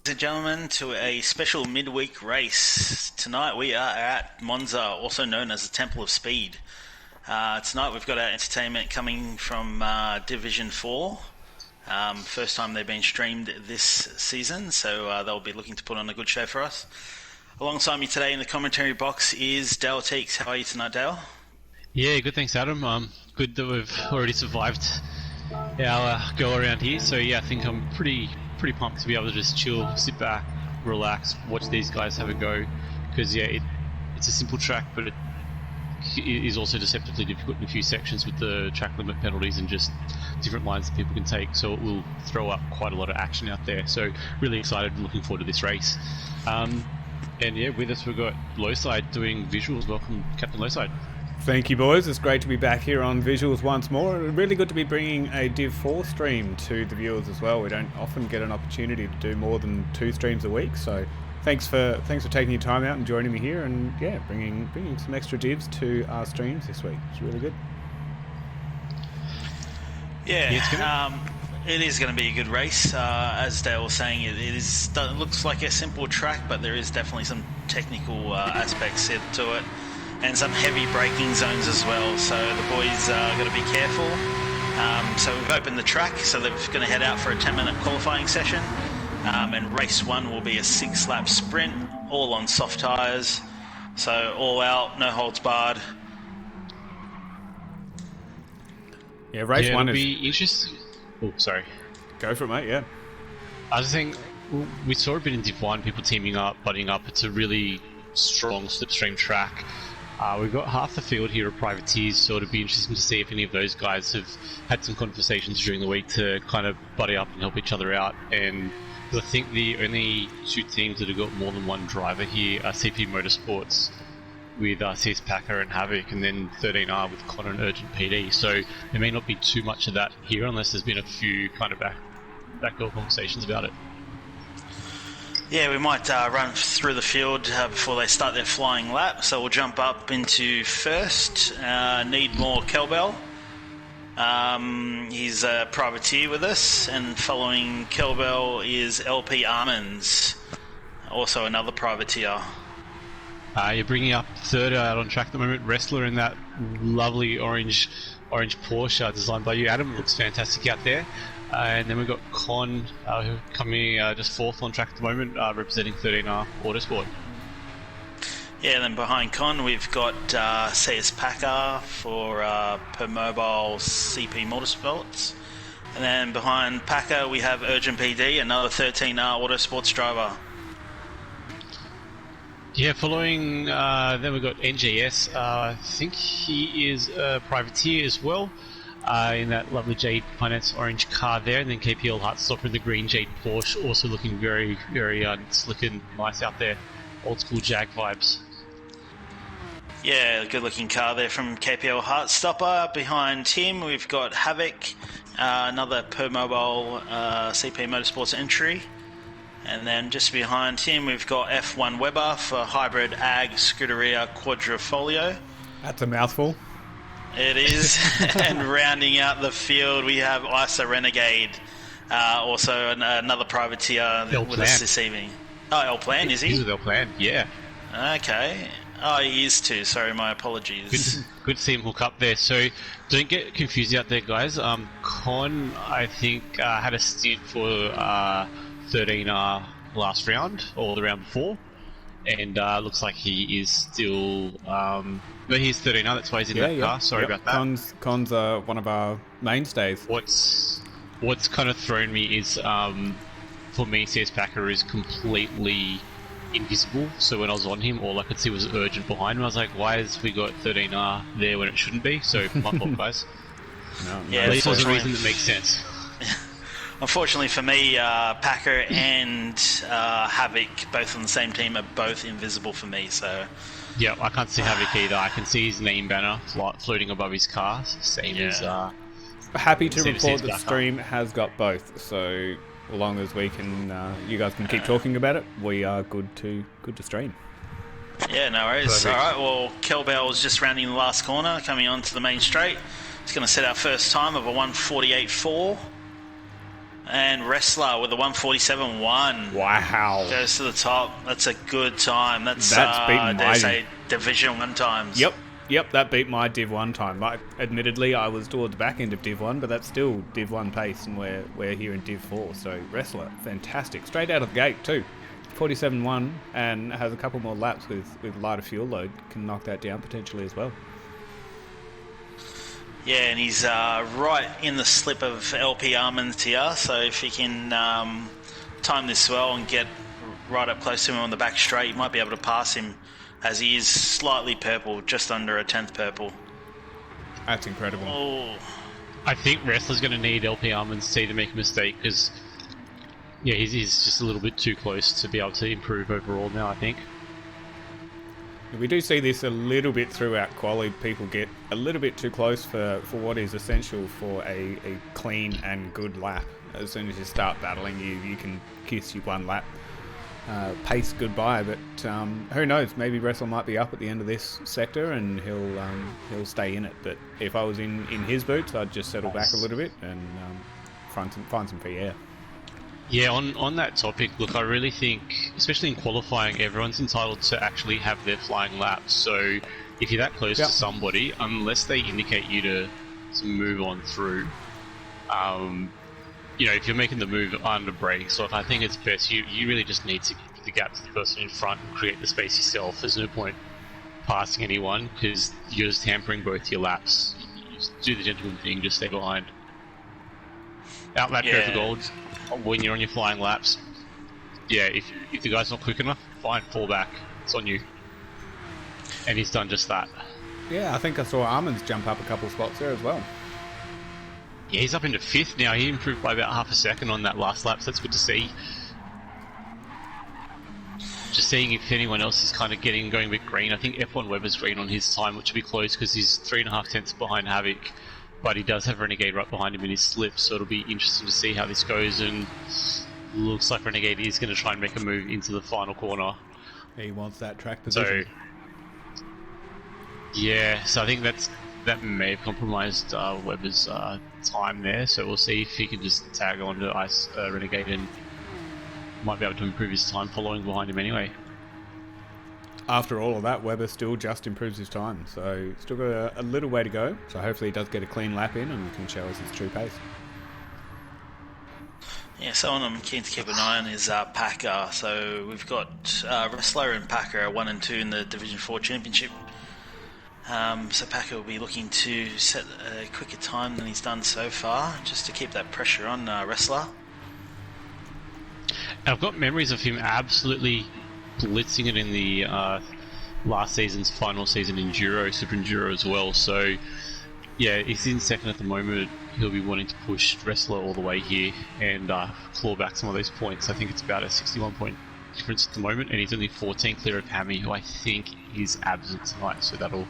and gentlemen, to a special midweek race. Tonight we are at Monza, also known as the Temple of Speed. Tonight we've got our entertainment coming from Division 4. First time they've been streamed this season, so they'll be looking to put on a good show for us. Alongside me today in the commentary box is Dale Teeks. How are you tonight, Dale? Yeah, good, thanks, Adam. Good that we've already survived our go around here. So yeah, I think I'm pretty pumped to be able to just chill, sit back, relax, watch these guys have a go. Because yeah, it's a simple track, but it is also deceptively difficult in a few sections with the track limit penalties and just different lines that people can take. So it will throw up quite a lot of action out there. So really excited and looking forward to this race. And yeah, with us we've got Lowside doing visuals. Welcome, Captain Lowside. Thank you, boys. It's great to be back here on Visuals once more. Really good to be bringing a Div 4 stream to the viewers as well. We don't often get an opportunity to do more than 2 streams a week, so thanks for taking your time out and joining me here, and yeah, bringing some extra divs to our streams this week. It's really good. Yeah, it is going to be a good race. As Dale was saying, it looks like a simple track, but there is definitely some technical aspects to it. And some heavy braking zones as well, so the boys are going to be careful. So we've opened the track, so they're going to head out for a 10-minute qualifying session. And race 1 will be a 6-lap sprint, all on soft tyres. So all out, no holds barred. Yeah, race 1 it'll is... be interesting. Oh, sorry. Go for it, mate, yeah. I was thinking, we saw a bit in Div 1, people teaming up, butting up. It's a really strong slipstream track. We've got half the field here are privateers, so it'll be interesting to see if any of those guys have had some conversations during the week to kind of buddy up and help each other out. And I think the only 2 teams that have got more than one driver here are CP Motorsports with CS Packer and Havoc, and then 13R with Connor and Urgent PD. So there may not be too much of that here unless there's been a few kind of backdoor conversations about it. Yeah, we might run through the field before they start their flying lap. So we'll jump up into first. Need more Kelbell. He's a privateer with us. And following Kelbell is LP Armans, also another privateer. You're bringing up third out on track at the moment. Wrestler in that lovely orange Porsche designed by you, Adam. Looks fantastic out there. And then we've got Con coming just 4th on track at the moment, representing 13R Autosport. Yeah, then behind Con we've got CS Packer for Per Mobile CP Motorsports. And then behind Packer we have Urgent PD, another 13R Autosports driver. Yeah, following, then we've got NGS. I think he is a privateer as well. In that lovely Jade Finance orange car there, and then KPL Heartstopper in the green Jade Porsche, also looking very, very slick and nice out there. Old school Jag vibes. Yeah, good looking car there from KPL Heartstopper. Behind him we've got Havoc, another Per Mobile CP Motorsports entry. And then just behind him we've got F1 Weber for Hybrid Ag Scuderia Quadrifoglio. That's a mouthful. It is. And rounding out the field we have ISA Renegade, also another privateer with us this evening. Oh, El Plan, is he? He's with El Plan, yeah. Okay. Oh, he is too. Sorry, my apologies. Good to see him hook up there. So don't get confused out there, guys. Con, I think, had a stint for 13R last round, or the round before. And looks like he is still... but he's 13 now, that's why he's in that car. Sorry about that. Con's one of our mainstays. What's kind of thrown me is, for me, CS Packer is completely invisible. So when I was on him, all I could see was Urgent behind him. I was like, why has we got 13R there when it shouldn't be? So my fault, guys. Yeah, at least there's a reason that makes sense. Unfortunately for me, Packer and Havoc, both on the same team, are both invisible for me. So yeah, I can't see Havoc either. I can see his name banner floating above his car. Same as. Happy to report that stream has got both. So as long as we can, you guys can keep talking about it. We are good to stream. Yeah, no worries. Perfect. All right. Well, Kelbell is just rounding the last corner, coming onto the main straight. It's going to set our first time of a 1:48.4. And Wrestler with a 147.1. Wow. Goes to the top. That's a good time. That's beaten dare my... say Division 1 times. Yep, that beat my Div 1 time. Admittedly, I was toward the back end of Div 1, but that's still Div 1 pace, and we're here in Div 4. So, Wrestler, fantastic. Straight out of the gate, too. 47.1, and has a couple more laps with lighter fuel load. Can knock that down potentially as well. Yeah, and he's right in the slip of LP Armands here, so if he can time this well and get right up close to him on the back straight, you might be able to pass him, as he is slightly purple, just under a 10th purple. That's incredible. Oh. I think Wrestler's going to need LP Armands to make a mistake, because he's just a little bit too close to be able to improve overall now, I think. We do see this a little bit throughout quali. People get a little bit too close for what is essential for a clean and good lap. As soon as you start battling, you can kiss your one lap pace goodbye. But who knows? Maybe Wrestler might be up at the end of this sector and he'll stay in it. But if I was in his boots, I'd just settle back a little bit and find some free air. Yeah, on that topic, look, I really think, especially in qualifying, everyone's entitled to actually have their flying laps. So if you're that close to somebody, unless they indicate you to move on through, if you're making the move under brakes, so I think it's best, you really just need to give the gap to the person in front and create the space yourself. There's no point passing anyone, because you're just hampering both your laps. You just do the gentleman thing, just stay behind. Outlap go for gold. When you're on your flying laps, if the guy's not quick enough, fine, fall back. It's on you. And he's done just that. Yeah, I think I saw Armands jump up a couple spots there as well. Yeah, he's up into 5th now. He improved by about half a second on that last lap, so that's good to see. Just seeing if anyone else is kind of going a bit green. I think F1 Webber's green on his time, which will be close because he's 3.5 tenths behind Havoc. But he does have Renegade right behind him in his slip, so it'll be interesting to see how this goes. And looks like Renegade is going to try and make a move into the final corner. He wants that track position. So I think that may have compromised Webber's time there. So we'll see if he can just tag on to Ice Renegade and might be able to improve his time following behind him anyway. After all of that, Webber still just improves his time, so still got a little way to go. So hopefully he does get a clean lap in and can show us his true pace. Yeah, someone I'm keen to keep an eye on is Packer. So we've got Wrestler and Packer 1 and 2 in the Division 4 Championship. So Packer will be looking to set a quicker time than he's done so far, just to keep that pressure on Wrestler. And I've got memories of him absolutely blitzing it in the last season's final season Enduro, Super Enduro as well. So yeah, he's in 2nd at the moment. He'll be wanting to push Wrestler all the way here and claw back some of those points. I think it's about a 61 point difference at the moment, and he's only 14 clear of Hammy, who I think is absent tonight, so that'll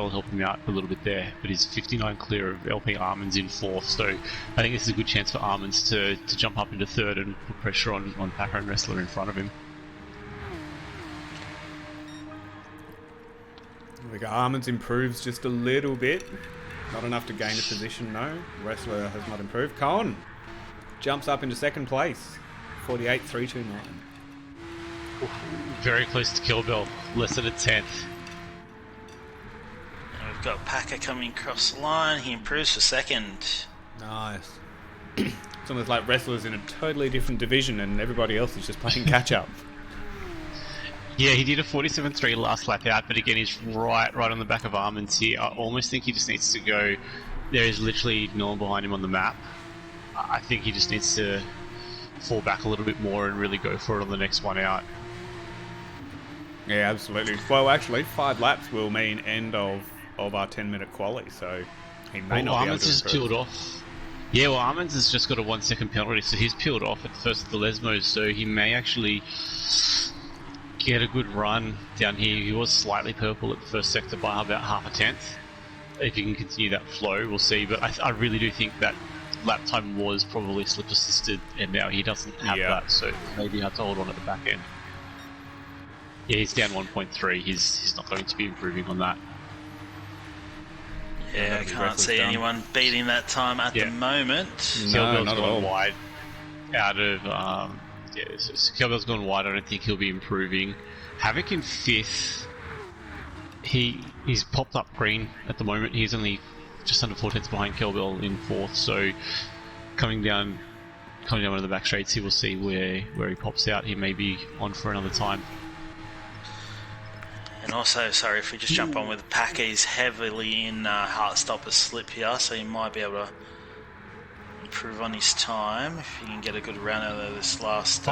help him out a little bit there. But he's 59 clear of LP Armands in 4th, so I think this is a good chance for Armands to jump up into 3rd and put pressure on Packer and Wrestler in front of him. We got Armands improves just a little bit. Not enough to gain a position, no. Wrestler has not improved. Cohen jumps up into 2nd place. 48.329. Very close to Kill Bill. Less than a 10th. We've got Packer coming across the line. He improves for 2nd. Nice. It's almost like Wrestler's in a totally different division and everybody else is just playing catch-up. Yeah, he did a 47.3 last lap out, but again, he's right on the back of Armands here. I almost think he just needs to go. There is literally no one behind him on the map. I think he just needs to fall back a little bit more and really go for it on the next one out. Yeah, absolutely. Well, actually, 5 laps will mean end of our 10-minute quali, so he may not be able to Armands has peeled off. Yeah, well, Armands has just got a 1 second penalty, so he's peeled off at first of the Lesmos, so he may actually get a good run down here. He was slightly purple at the first sector by about half a tenth. If he can continue that flow, we'll see. But I really do think that lap time was probably slip assisted, and now he doesn't have that, so maybe have to hold on at the back end. Yeah, he's down 1.3. He's not going to be improving on that. Yeah, I can't see anyone beating that time at the moment. No, not at all. Wide. out of so Kelbell's gone wide. I don't think he'll be improving. Havoc in 5th. He's popped up green at the moment. He's only just under 4 tenths behind Kelbell in 4th. So coming down one of the back straights, he will see where he pops out. He may be on for another time. And also, sorry if we just jump on with Packer, he's heavily in heart stopper slip here, so he might be able to improve on his time if he can get a good run out of this last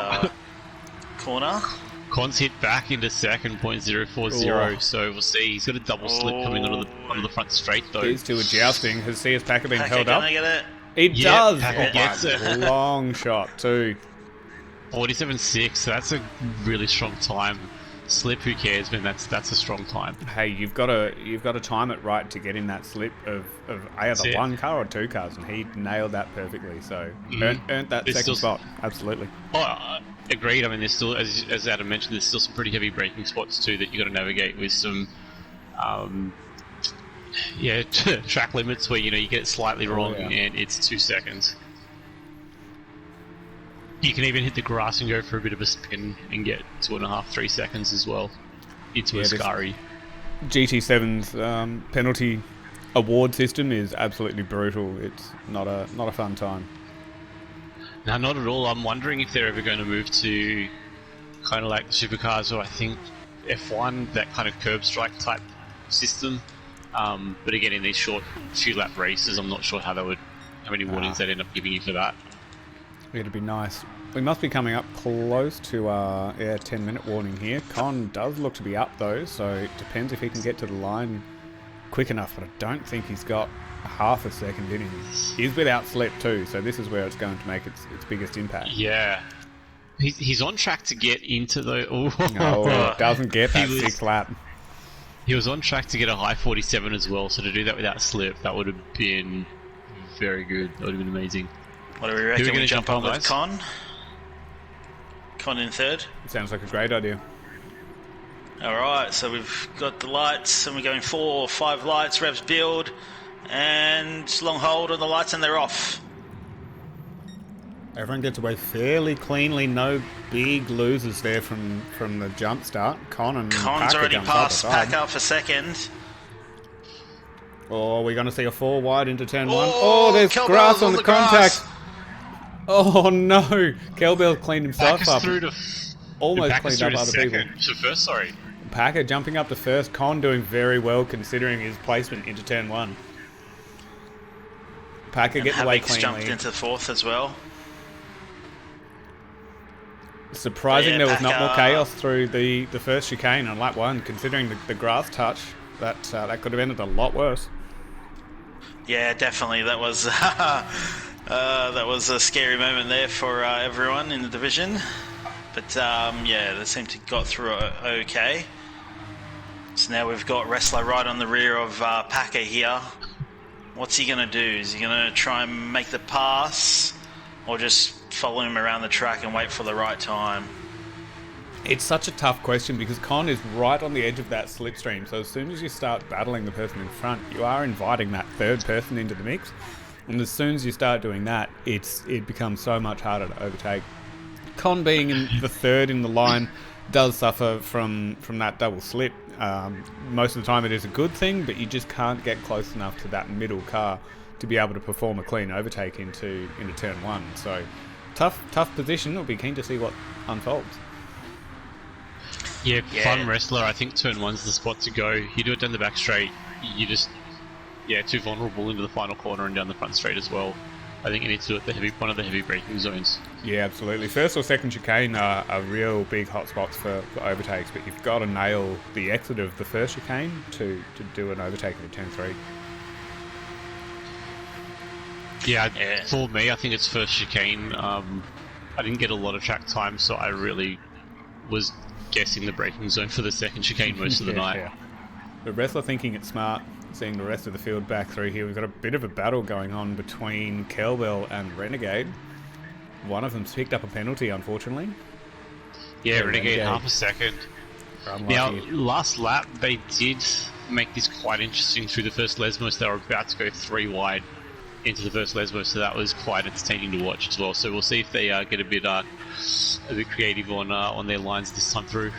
corner. Con's hit back into second, 0.040, so we'll see. He's got a double slip coming onto the front straight though. These two are jousting. Has CS Packer been held up? Get it? He does! Packer gets it. Long shot too. 47.6, that's a really strong time. Slip, who cares, man? That's a strong time. Hey, you've got to time it right to get in that slip of either one car or 2 cars, and he nailed that perfectly. So earned that second spot. Absolutely. Oh, agreed. I mean, there's still, as Adam mentioned, there's still some pretty heavy braking spots too that you got to navigate with some, track limits where you get it slightly wrong and it's 2 seconds. You can even hit the grass and go for a bit of a spin and get 2.5, 3 seconds as well into a scurry. GT7's penalty award system is absolutely brutal. It's not a fun time. No, not at all. I'm wondering if they're ever going to move to kind of like the supercars or I think F1, that kind of curb strike type system. But again, in these short few lap races, I'm not sure how many warnings they'd end up giving you for that. It'd be nice. We must be coming up close to 10-minute warning here. Con does look to be up though, so it depends if he can get to the line quick enough, but I don't think he's got half a second in him. He's without slip too, so this is where it's going to make its biggest impact. Yeah. He's on track to get into the... Doesn't get that 6th lap. He was on track to get a high 47 as well, so to do that without slip, that would have been very good. That would have been amazing. What do we reckon? We jump on with Con? Con in 3rd? Sounds like a great idea. Alright, so we've got the lights and we're going 4 or 5 lights, revs build, and long hold on the lights and they're off. Everyone gets away fairly cleanly, no big losers there from the jump start. Con's already passed Packer for 2nd. Oh, we're going to see a 4 wide into turn 1. Oh, there's grass on the contact. Grass. Oh no, Kelbell cleaned himself up. Almost cleaned up other people. Sorry. Packer jumping up to first. Con doing very well considering his placement into turn 1. Packer getting away cleanly. Jumped into 4th as well. Surprising there was not more chaos through the first chicane on lap 1, considering the grass touch. That could have ended a lot worse. Yeah, definitely. That was a scary moment there for everyone in the division. But they seem to got through it okay. So now we've got Wrestler right on the rear of Packer here. What's he going to do? Is he going to try and make the pass or just follow him around the track and wait for the right time? It's such a tough question because Con is right on the edge of that slipstream. So as soon as you start battling the person in front, you are inviting that third person into the mix. And as soon as you start doing that, it becomes so much harder to overtake. Con being in the 3rd in the line does suffer from that double slip. Most of the time it is a good thing, but you just can't get close enough to that middle car to be able to perform a clean overtake into turn 1. So tough position. We'll be keen to see what unfolds. Yeah, fun wrestler. I think turn 1's the spot to go. You do it down the back straight, you just too vulnerable into the final corner and down the front straight as well. I think you need to do it one of the heavy braking zones. Yeah, absolutely. First or second chicane are real big hot spots for overtakes, but you've got to nail the exit of the first chicane to do an overtake at turn 3. Yeah, for me, I think it's first chicane. I didn't get a lot of track time, so I really was guessing the braking zone for the second chicane most of the night. Yeah. The wrestler thinking it's smart, seeing the rest of the field back through here. We've got a bit of a battle going on between Kelbell and Renegade. One of them's picked up a penalty, unfortunately. Yeah, Renegade half a second. Now, last lap, they did make this quite interesting through the first Lesmos. They were about to go 3 wide into the first Lesbo, so that was quite entertaining to watch as well. So we'll see if they get a bit creative on their lines this time through.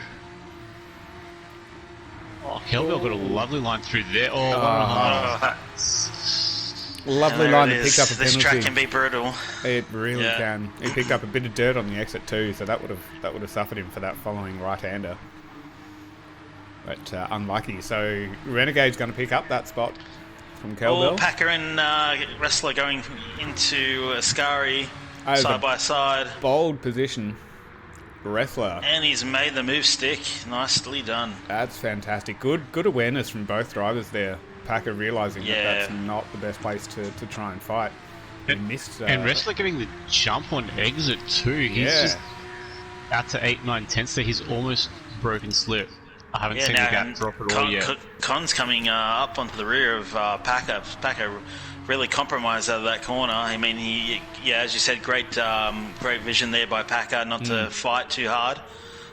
Oh, Kelbell got a lovely line through there. Oh, 1.5. Lovely line that picked up a penalty. This track can be brutal. It really can. He picked up a bit of dirt on the exit too, so that would have suffered him for that following right-hander. But unlucky. So Renegade's going to pick up that spot from Kelbell. Oh, Packer and Wrestler going into Ascari side by side. Bold position. Wrestler. And he's made the move stick. Nicely done. That's fantastic. Good awareness from both drivers there. Packer realising that that's not the best place to try and fight. He missed... and Wrestler getting the jump on exit too. He's just out to 8, 9 tenths there. He's almost broken slip. I haven't seen the gap drop at all yet. Con's coming up onto the rear of Packer. Packer really compromised out of that corner. I mean, as you said, great vision there by Packer not to fight too hard,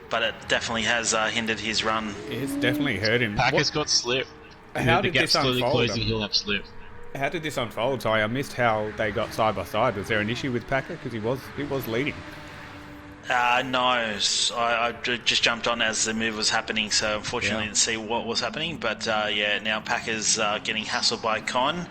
but it definitely has hindered his run. It's definitely hurt him. Packer's got slip. How did this unfold? Closing, he'll have slip. How did this unfold? Sorry, I missed how they got side by side. Was there an issue with Packer because he was leading? No, I just jumped on as the move was happening, so unfortunately didn't see what was happening. But now Packer's getting hassled by Con.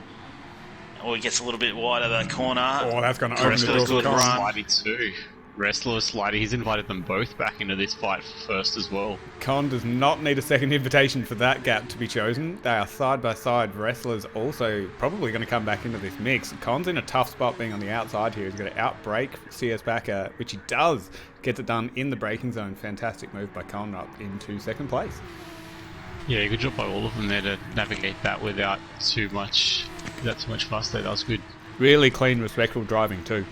Or he gets a little bit wide of that corner. Oh, that's going to open the door for Con. Slidey too. Wrestler Slidey, he's invited them both back into this fight first as well. Con does not need a second invitation for that gap to be chosen. They are side by side. Wrestlers also probably going to come back into this mix. Con's in a tough spot being on the outside here. He's going to outbrake CS Packer, which he does. Gets it done in the braking zone. Fantastic move by Con up into second place. Yeah, good job by all of them there to navigate that without too much fuss there. That was good. Really clean, respectful driving too.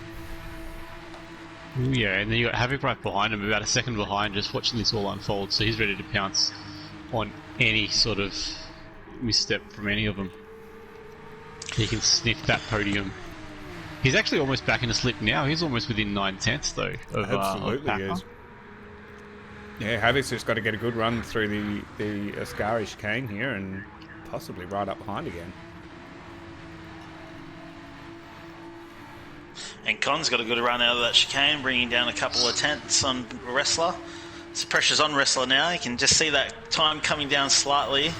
Ooh, yeah, and then you got Havoc right behind him, about a second behind, just watching this all unfold. So he's ready to pounce on any sort of misstep from any of them. He can sniff that podium. He's actually almost back in a slip now. He's almost within 9 tenths though. Absolutely is. Yeah, Havoc's just got to get a good run through the Ascari chicane here and possibly right up behind again. And Con's got a good run out of that chicane, bringing down a couple of tenths on Wrestler. So pressure's on Wrestler now. You can just see that time coming down slightly.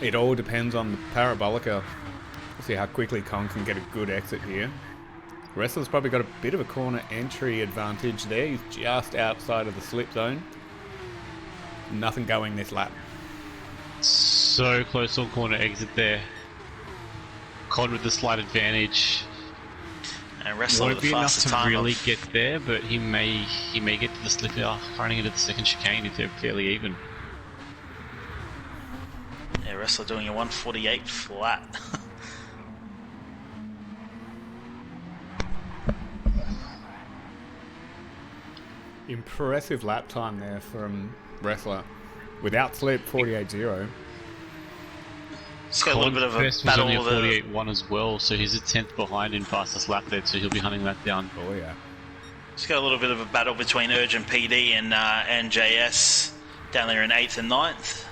It all depends on the Parabolica. We'll see how quickly Con can get a good exit here. Wrestler's probably got a bit of a corner entry advantage there. He's just outside of the slip zone. Nothing going this lap. So close on corner exit there. Con with the slight advantage. And Wrestler won't with the be enough fastest to time really get there, but he may get to the slip running into the second chicane if they're fairly even. Yeah, Wrestler doing a 148 flat. Impressive lap time there from Wrestler. Without slip, 48.0. It's got a little bit of a battle with with 48.1 as well, so he's a 10th behind in fastest lap there, so he'll be hunting that down. Oh yeah. It's got a little bit of a battle between Urgent PD and JS down there in 8th and 9th.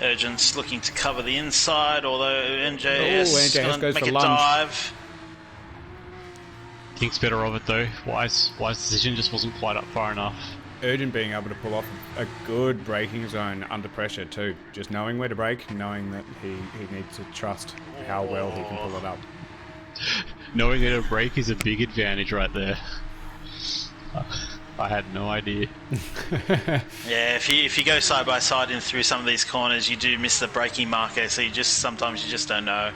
Urgent's looking to cover the inside, although NJS goes make for a lunge. dive. Thinks better of it though. Wise decision, just wasn't quite up far enough. Urgent being able to pull off a good braking zone under pressure too. Just knowing where to brake, knowing that he needs to trust how well he can pull it up. Knowing that a brake is a big advantage right there. I had no idea. Yeah, if you go side by side in through some of these corners, you do miss the braking marker, so sometimes you just don't know.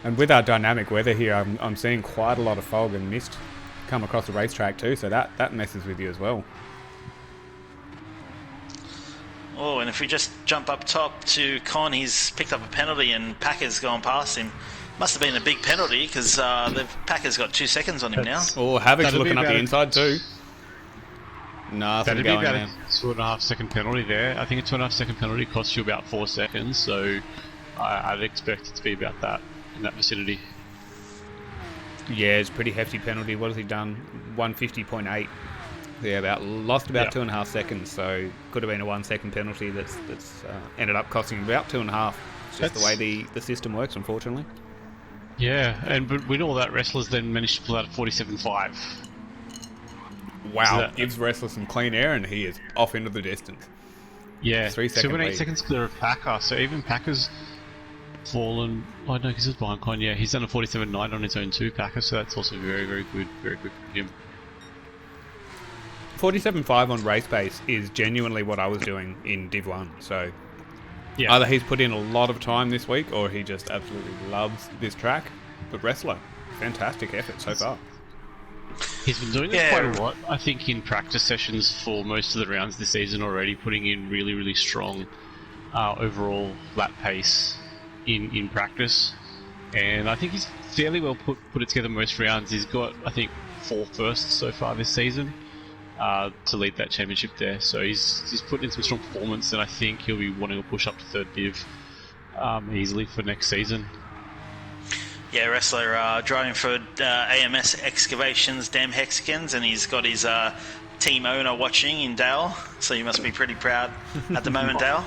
And with our dynamic weather here, I'm seeing quite a lot of fog and mist come across the racetrack too, so that messes with you as well. Oh, and if we just jump up top to Con, he's picked up a penalty and Packer's gone past him. Must have been a big penalty because Packer's got 2 seconds on him now. Oh, Havoc's looking up the inside too. Nothing That'd going be there. about a 2.5 second penalty there. I think a 2.5 second penalty costs you about 4 seconds, so I'd expect it to be about that, in that vicinity. Yeah, it's a pretty hefty penalty. What has he done? 150.8. Yeah, lost about 2.5 seconds, so could have been a 1 second penalty that's ended up costing him about 2.5. It's just the way the system works, unfortunately. Yeah, but with all that, Wrestlers then managed to pull out a 47.5. Wow, gives Wrestler some clean air, and he is off into the distance. Yeah, 3 second 2.8 lead. seconds clear of Packer, so even Packer's fallen. Oh no, because he's behind Con. Yeah, he's done a 47.9 on his own too, Packer, so that's also very, very good for him. 47.5 on race pace is genuinely what I was doing in Div 1, so Yeah. either he's put in a lot of time this week or he just absolutely loves this track. But Wrestler, fantastic effort so far. He's been doing it quite a lot, I think, in practice sessions for most of the rounds this season already, putting in really, really strong overall lap pace in practice. And I think he's fairly well put it together most rounds. He's got, I think, 4 firsts so far this season to lead that championship there. So he's put in some strong performance, and I think he'll be wanting to push up to 3rd Div easily for next season. Yeah, Wrestler driving for AMS Excavations, Damn Hexagons, and he's got his team owner watching in Dale, so you must be pretty proud at the moment, Dale.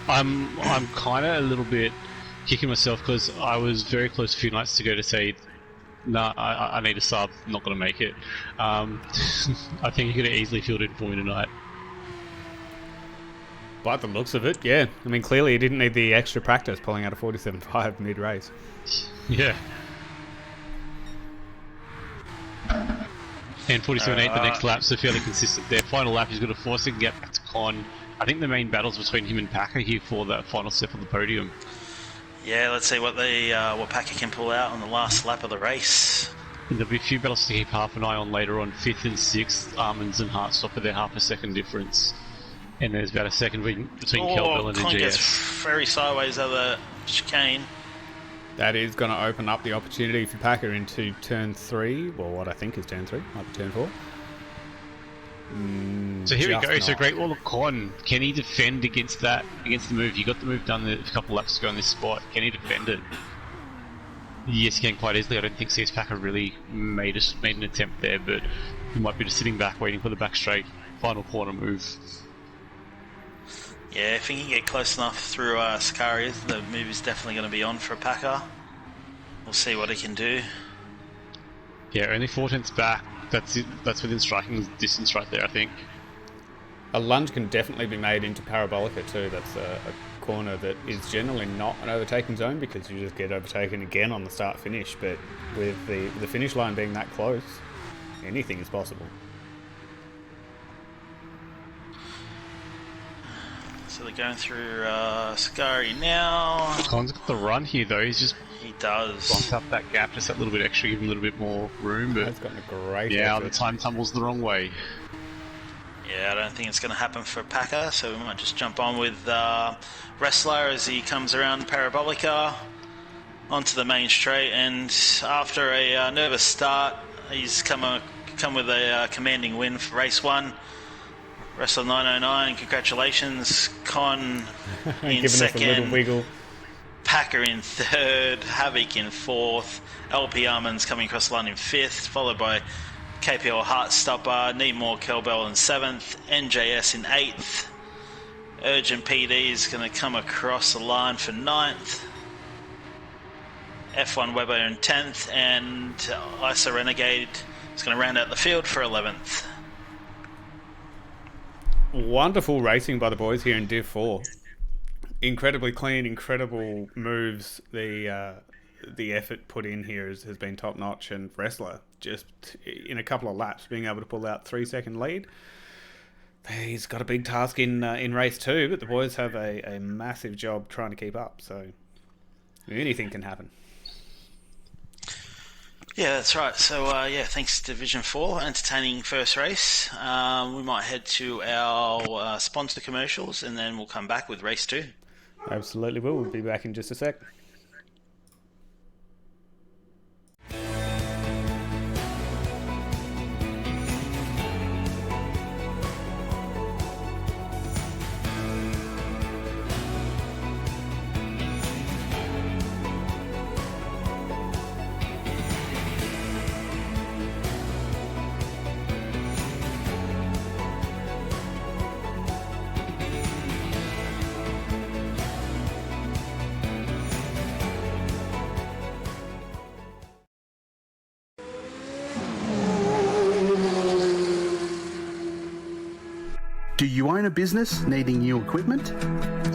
I'm kind of a little bit kicking myself because I was very close a few nights ago to say, nah, I need a sub, I'm not going to make it. I think he could have easily filled in for me tonight. By the looks of it, yeah. I mean, clearly he didn't need the extra practice pulling out a 47.5 mid-race. Yeah. And 47.8 the next lap, so fairly consistent there. Final lap, he's got a 4-second gap back to Con. I think the main battle's between him and Packer here for that final step on the podium. Yeah, let's see what Packer can pull out on the last lap of the race. And there'll be a few battles to keep half an eye on later on. 5th and 6th, Almonds and Heartstopper, they're half a second difference. And there's about a second between Kelbell and the Con GS. gets very sideways of the chicane. That is going to open up the opportunity for Packer into turn 3, well, what I think is turn 3, might be turn 4. So here we go. Just So not. Great Wall of Con. Can he defend against the move? He got the move done a couple laps ago on this spot. Can he defend it? Yes, he can quite easily. I don't think CS Packer really made an attempt there, but he might be just sitting back waiting for the back straight final corner move. Yeah, if he can get close enough through Sakari, the move is definitely going to be on for Packer. We'll see what he can do. Yeah, only 4/10 back. That's it. That's within striking distance right there, I think. A lunge can definitely be made into Parabolica too. That's a corner that is generally not an overtaking zone because you just get overtaken again on the start-finish. But with the finish line being that close, anything is possible. So they're going through Sakari now. Con's got the run here though. He's just He does. bumped up that gap just that little bit extra, give him a little bit more room. But That's gotten a great yeah, effort. the time tumbles the wrong way. Yeah, I don't think it's going to happen for Packer, so we might just jump on with Wrestler as he comes around Parabolica onto the main straight, and after a nervous start, he's come with a commanding win for race 1. Wrestler 909, congratulations. Con in Giving us a little second, wiggle. Packer in 3rd, Havoc in 4th, LP Armands coming across the line in 5th, followed by KPL Heartstopper, Needmore Kelbell in 7th, NJS in 8th. Urgent PD is going to come across the line for 9th. F1 Weber in 10th, and ISA Renegade is going to round out the field for 11th. Wonderful racing by the boys here in Div 4. Incredibly clean, incredible moves. The effort put in here has been top notch, and Wrestler just in a couple of laps being able to pull out 3-second lead. He's got a big task in race 2, but the boys have a massive job trying to keep up. So anything can happen. Yeah, that's right. So, thanks to Division 4, entertaining first race. We might head to our sponsor commercials, and then we'll come back with race 2. Absolutely will. We'll be back in just a sec. Do you own a business needing new equipment?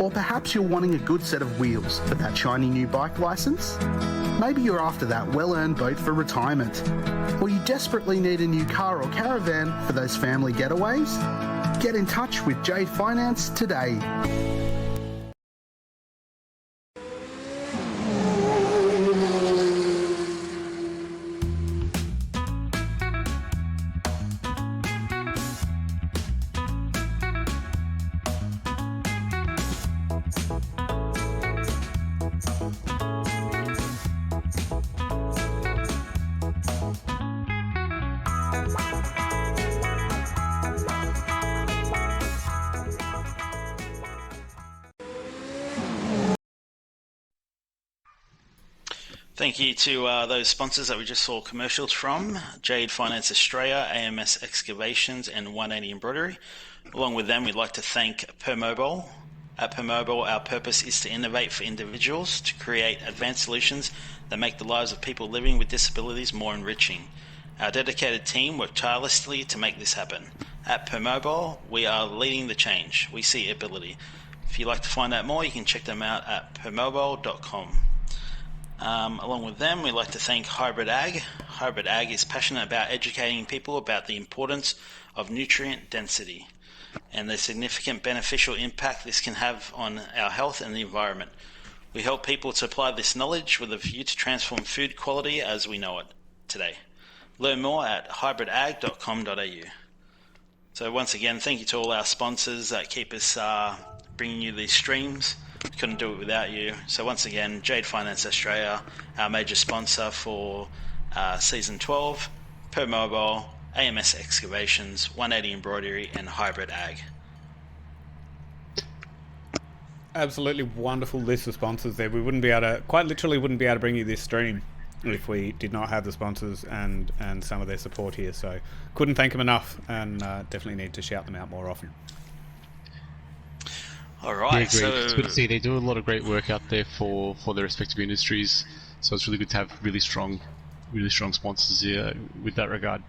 Or perhaps you're wanting a good set of wheels for that shiny new bike licence? Maybe you're after that well-earned boat for retirement. Or you desperately need a new car or caravan for those family getaways? Get in touch with Jade Finance today. Thank you to those sponsors that we just saw commercials from, Jade Finance Australia, AMS Excavations and 180 Embroidery. Along with them, we'd like to thank Permobile. At Permobile, our purpose is to innovate for individuals to create advanced solutions that make the lives of people living with disabilities more enriching. Our dedicated team work tirelessly to make this happen. At Permobile, we are leading the change. We see ability. If you'd like to find out more, you can check them out at permobile.com. Along with them, we'd like to thank Hybrid Ag. Hybrid Ag is passionate about educating people about the importance of nutrient density and the significant beneficial impact this can have on our health and the environment. We help people to apply this knowledge with a view to transform food quality as we know it today. Learn more at hybridag.com.au. So once again, thank you to all our sponsors that keep us bringing you these streams. We couldn't do it without you. So once again, Jade Finance Australia, our major sponsor for Season 12, Permobile, AMS Excavations, 180 Embroidery and Hybrid Ag. Absolutely wonderful list of sponsors there. We wouldn't be able to, quite literally wouldn't be able to bring you this stream if we did not have the sponsors and some of their support here. So couldn't thank them enough, and definitely need to shout them out more often. All right, Yeah, great. so It's good to see they do a lot of great work out there for their respective industries. So it's really good to have really strong sponsors here with that regard.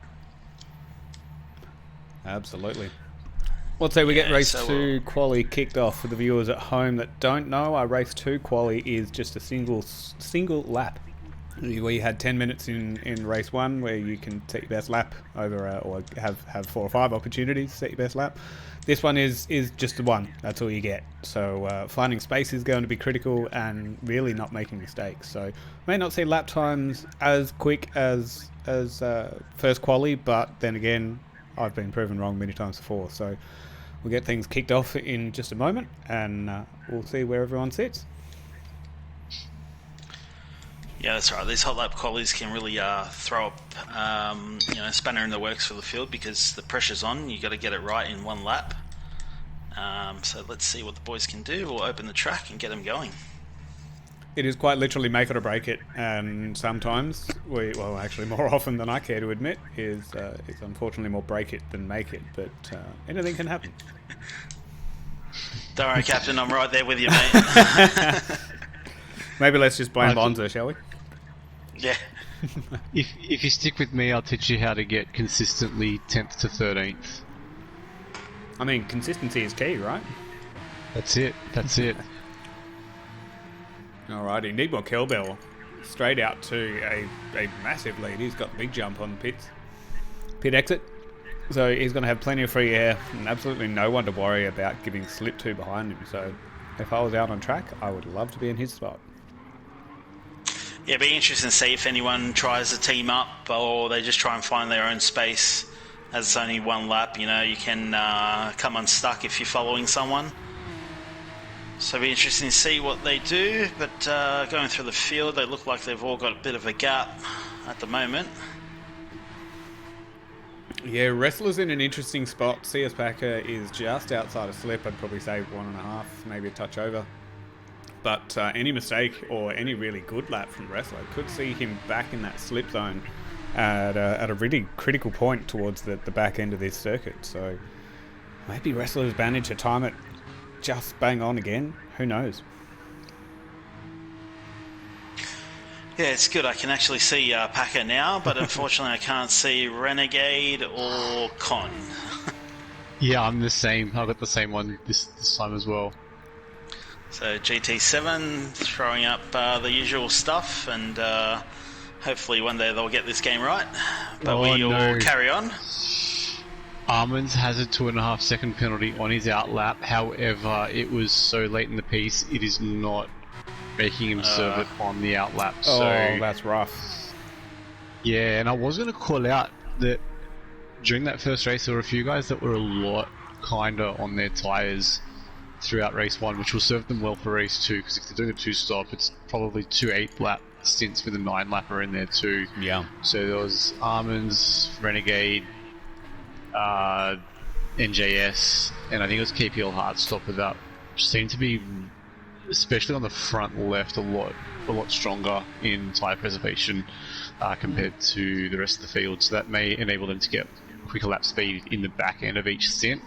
Absolutely. Let's say we get race 2 quali kicked off. For the viewers at home that don't know, our race 2 quali is just a single lap. We had 10 minutes in race 1 where you can set your best lap over, or have 4 or 5 opportunities to set your best lap. This one is just the one. That's all you get. So finding space is going to be critical, and really not making mistakes. So may not see lap times as quick as first quali, but then again, I've been proven wrong many times before. So we'll get things kicked off in just a moment, and we'll see where everyone sits. yeah, that's right. These hot lap qualies can really throw up, spanner in the works for the field, because the pressure's on. You got to get it right in one lap. So let's see what the boys can do. We'll open the track and get them going. It is quite literally make it or break it, and sometimes actually more often than I care to admit, it's unfortunately more break it than make it. But anything can happen. Don't worry, Captain. I'm right there with you, mate. Maybe let's just blame Bonzo, shall we? Yeah. If you stick with me, I'll teach you how to get consistently 10th to 13th. I mean, consistency is key, right? That's it. Alrighty, need more Kelbell. Straight out to a massive lead. He's got a big jump on the pit exit. So he's going to have plenty of free air and absolutely no one to worry about giving slip to behind him. So if I was out on track, I would love to be in his spot. Yeah, it'd be interesting to see if anyone tries to team up, or they just try and find their own space. As it's only one lap, you can come unstuck if you're following someone. So it'll be interesting to see what they do. But going through the field, they look like they've all got a bit of a gap at the moment. Yeah, Wrestler's in an interesting spot. CS Packer is just outside of slip. I'd probably say 1.5, maybe a touch over. But any mistake or any really good lap from Wrestler could see him back in that slip zone at a really critical point towards the back end of this circuit. So maybe Wrestler's managed to time it just bang on again. Who knows? Yeah, it's good. I can actually see Packer now, but unfortunately I can't see Renegade or Con. Yeah, I'm the same. I got the same one this time as well. So GT7 throwing up the usual stuff, and hopefully one day they'll get this game right. But we'll carry on. Armands has a 2.5 second penalty on his outlap. However, it was so late in the piece, it is not making him serve it on the outlap. Oh, So that's rough. yeah, and I was going to call out that during that first race, there were a few guys that were a lot kinder on their tyres throughout race 1, which will serve them well for race 2, because if they're doing a 2-stop, it's probably 2 8-lap stints with a 9-lapper in there too. Yeah. So there was Armands, Renegade, NJS, and I think it was KPL Heartstopper that seemed to be, especially on the front left, a lot stronger in tyre preservation compared to the rest of the field. So that may enable them to get quicker lap speed in the back end of each stint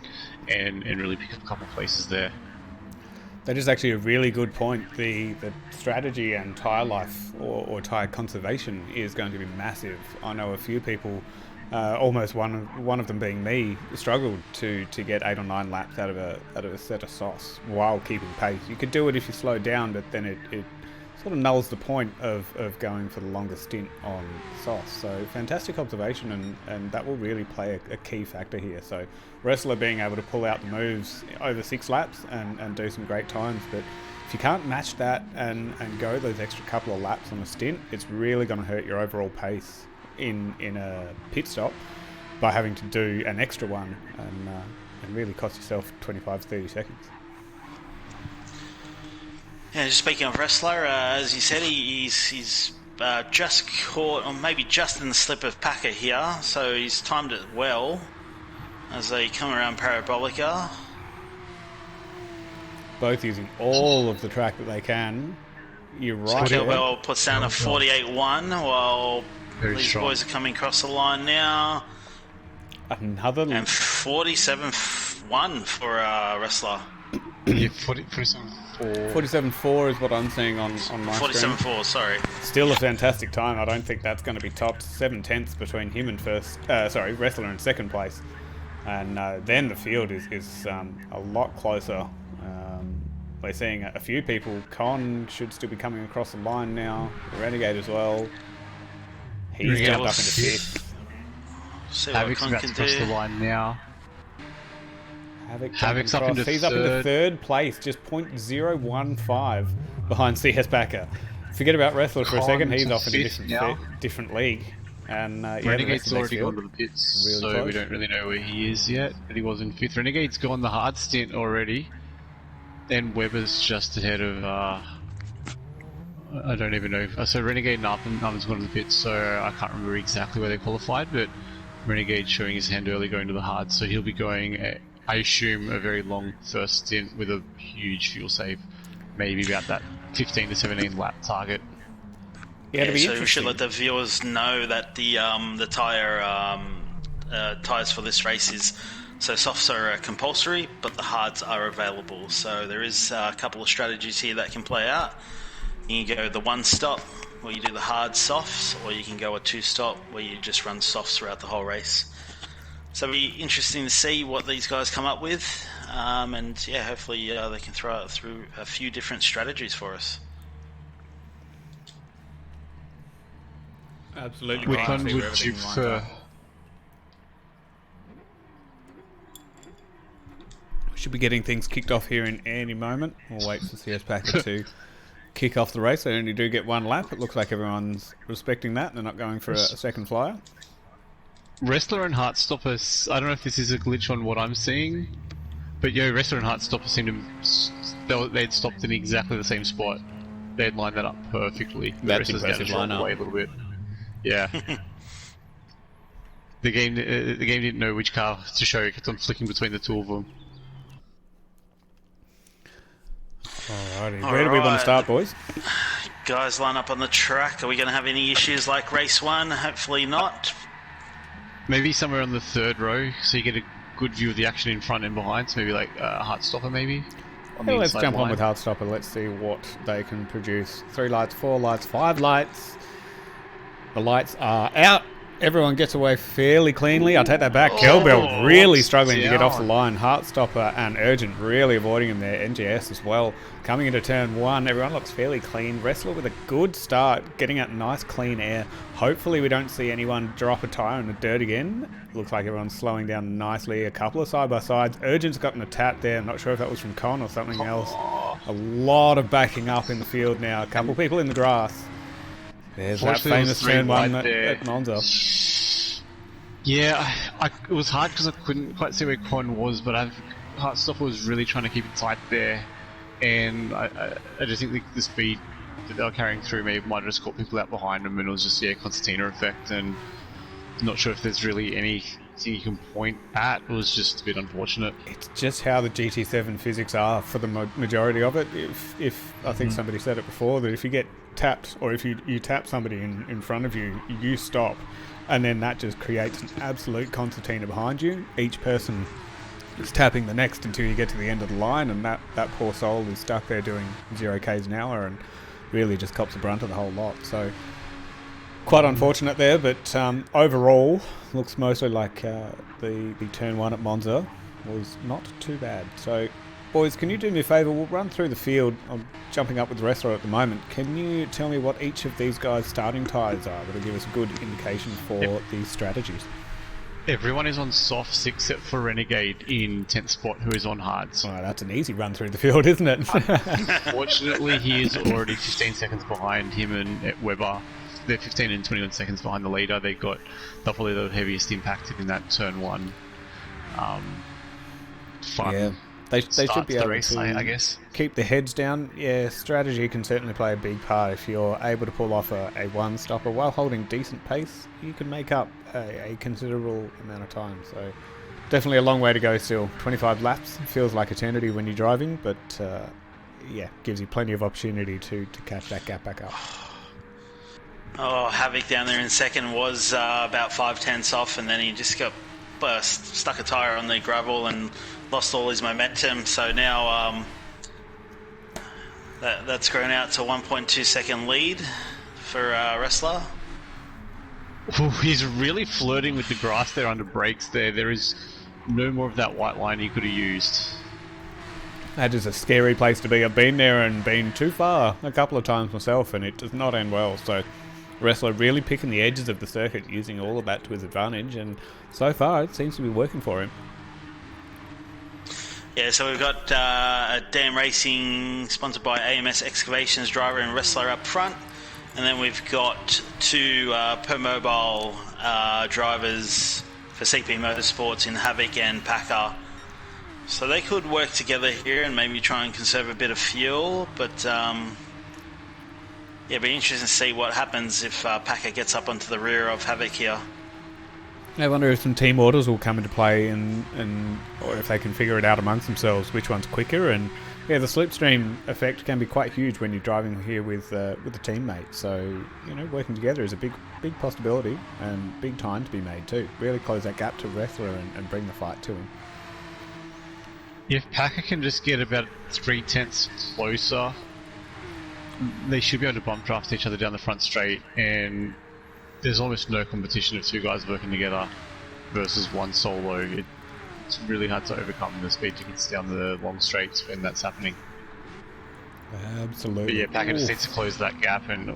and really pick up a couple of places there. That is actually a really good point. The strategy and tyre life or tyre conservation is going to be massive. I know a few people, almost one of them being me, struggled to get 8 or 9 laps out of a set of softs while keeping pace. You could do it if you slow down, but then it sort of nulls the point of going for the longer stint on softs. So fantastic observation, and that will really play a key factor here. So Wrestler being able to pull out the moves over 6 laps and do some great times, but if you can't match that and go those extra couple of laps on a stint, it's really going to hurt your overall pace in a pit stop by having to do an extra one and really cost yourself 25-30 seconds. Yeah, just speaking of Wrestler, as you said, he's just caught, or maybe just in the slip of Packer here, so he's timed it well as they come around Parabolica. Both using all of the track that they can. You're right. Well puts down a 48-1 while these boys are coming across the line now. Another and 47-1 for Wrestler. Yeah, 47-4. 47-4 is what I'm seeing on my 47-4, sorry. Still a fantastic time. I don't think that's going to be topped. 7/10 between him and Wrestler in second place. And then the field is a lot closer. We're seeing a few people. Con should still be coming across the line now. Renegade as well. He's jumped up into 5th. See what Con can across the line now. Havoc's up into He's up into 3rd place, just 0.015 behind CS Packer. Forget about Wrestler for a second. He's off in a different league. And Renegade's already gone to the pits, really so close. We don't really know where he is yet, but he was in 5th. Renegade's gone the hard stint already, and Webber's just ahead of, I don't even know. So Renegade and Arman's gone to the pits, so I can't remember exactly where they qualified, but Renegade's showing his hand early going to the hard, so he'll be going, I assume, a very long first stint with a huge fuel save, maybe about that 15 to 17 lap target. Yeah, so we should let the viewers know that the tyres for this race is, so softs are compulsory, but the hards are available. So there is a couple of strategies here that can play out. You can go the 1-stop where you do the hard softs, or you can go a 2-stop where you just run softs throughout the whole race. So it'll be interesting to see what these guys come up with, and yeah, hopefully they can throw it through a few different strategies for us. Absolutely. Which one would you prefer? We should be getting things kicked off here in any moment. We'll wait for CS Packer to kick off the race. They only do get 1 lap. It looks like everyone's respecting that. They're not going for a second flyer. Wrestler and Heartstopper, I don't know if this is a glitch on what I'm seeing, but Wrestler and Heartstopper seem to, they'd stopped in exactly the same spot. They'd lined that up perfectly. That's impressive lineup. Away a little bit. Yeah. The game didn't know which car to show. It kept on flicking between the two of them. Alrighty, where do we want to start, boys? Guys, line up on the track. Are we going to have any issues like race 1? Hopefully not. Maybe somewhere on the 3rd row, so you get a good view of the action in front and behind. So maybe like Heartstopper, maybe. Yeah, let's jump on with Heartstopper. Let's see what they can produce. 3 lights, 4 lights, 5 lights. The lights are out. Everyone gets away fairly cleanly. I'll take that back. Kelbell really struggling to get off the line. Heartstopper and Urgent really avoiding him there. NGS as well. Coming into turn 1, everyone looks fairly clean. Wrestler with a good start, getting out nice clean air. Hopefully we don't see anyone drop a tyre in the dirt again. Looks like everyone's slowing down nicely. A couple of side-by-sides. Urgent's gotten a tap there. I'm not sure if that was from Con or something else. A lot of backing up in the field now. A couple people in the grass. There's that famous turn 1 at Monza. Yeah, it was hard because I couldn't quite see where Con was, but Heartstopper was really trying to keep it tight there, and I just think the speed that they were carrying through me might have just caught people out behind them, and it was just concertina effect, and I'm not sure if there's really anything you can point at. It was just a bit unfortunate. It's just how the GT7 physics are for the majority of it. If I think somebody said it before, that if you get tapped, or if you tap somebody in front of you, you stop, and then that just creates an absolute concertina behind you. Each person is tapping the next until you get to the end of the line, and that poor soul is stuck there doing 0 k's an hour and really just cops the brunt of the whole lot. So quite unfortunate there, but overall looks mostly like the turn 1 at Monza was not too bad. So boys, can you do me a favour? We'll run through the field. I'm jumping up with the wrestler at the moment. Can you tell me what each of these guys' starting tyres are? That'll give us a good indication for these strategies. Everyone is on softs except for Renegade in 10th spot, who is on hards. Oh, that's an easy run through the field, isn't it? Unfortunately, he is already 15 seconds behind him and Webber. They're 15 and 21 seconds behind the leader. They're probably the heaviest impacted in that turn 1. Fun. Yeah. They should be able to I guess. Keep their heads down. Yeah, strategy can certainly play a big part. If you're able to pull off a one-stopper while holding decent pace, you can make up a considerable amount of time. So definitely a long way to go still. 25 laps feels like eternity when you're driving, but yeah, gives you plenty of opportunity to catch that gap back up. Oh, Havoc down there in second was about 5/10 off, and then he just got stuck a tyre on the gravel and lost all his momentum. So now that's grown out to 1.2 second lead for Wrestler. Ooh, he's really flirting with the grass there under brakes there. There is no more of that white line he could have used. That is a scary place to be. I've been there and been too far a couple of times myself, and it does not end well. So Wrestler really picking the edges of the circuit, using all of that to his advantage, and so far it seems to be working for him. Yeah, so we've got Dan Racing, sponsored by AMS Excavations, driver and Wrestler up front, and then we've got two per mobile drivers for CP Motorsports in Havoc and Packer. So they could work together here and maybe try and conserve a bit of fuel, but yeah, it'd be interesting to see what happens if Packer gets up onto the rear of Havoc here. I wonder if some team orders will come into play, and or if they can figure it out amongst themselves which one's quicker. And yeah, the slipstream effect can be quite huge when you're driving here with a teammate. So working together is a big possibility and big time to be made too. Really close that gap to Wrestler and bring the fight to him. If Packer can just get about 3/10 closer, they should be able to bump draft each other down the front straight, and there's almost no competition of two guys working together versus one solo. It's really hard to overcome the speed tickets down the long straights when that's happening. Absolutely. But yeah, Packer just needs to close that gap, and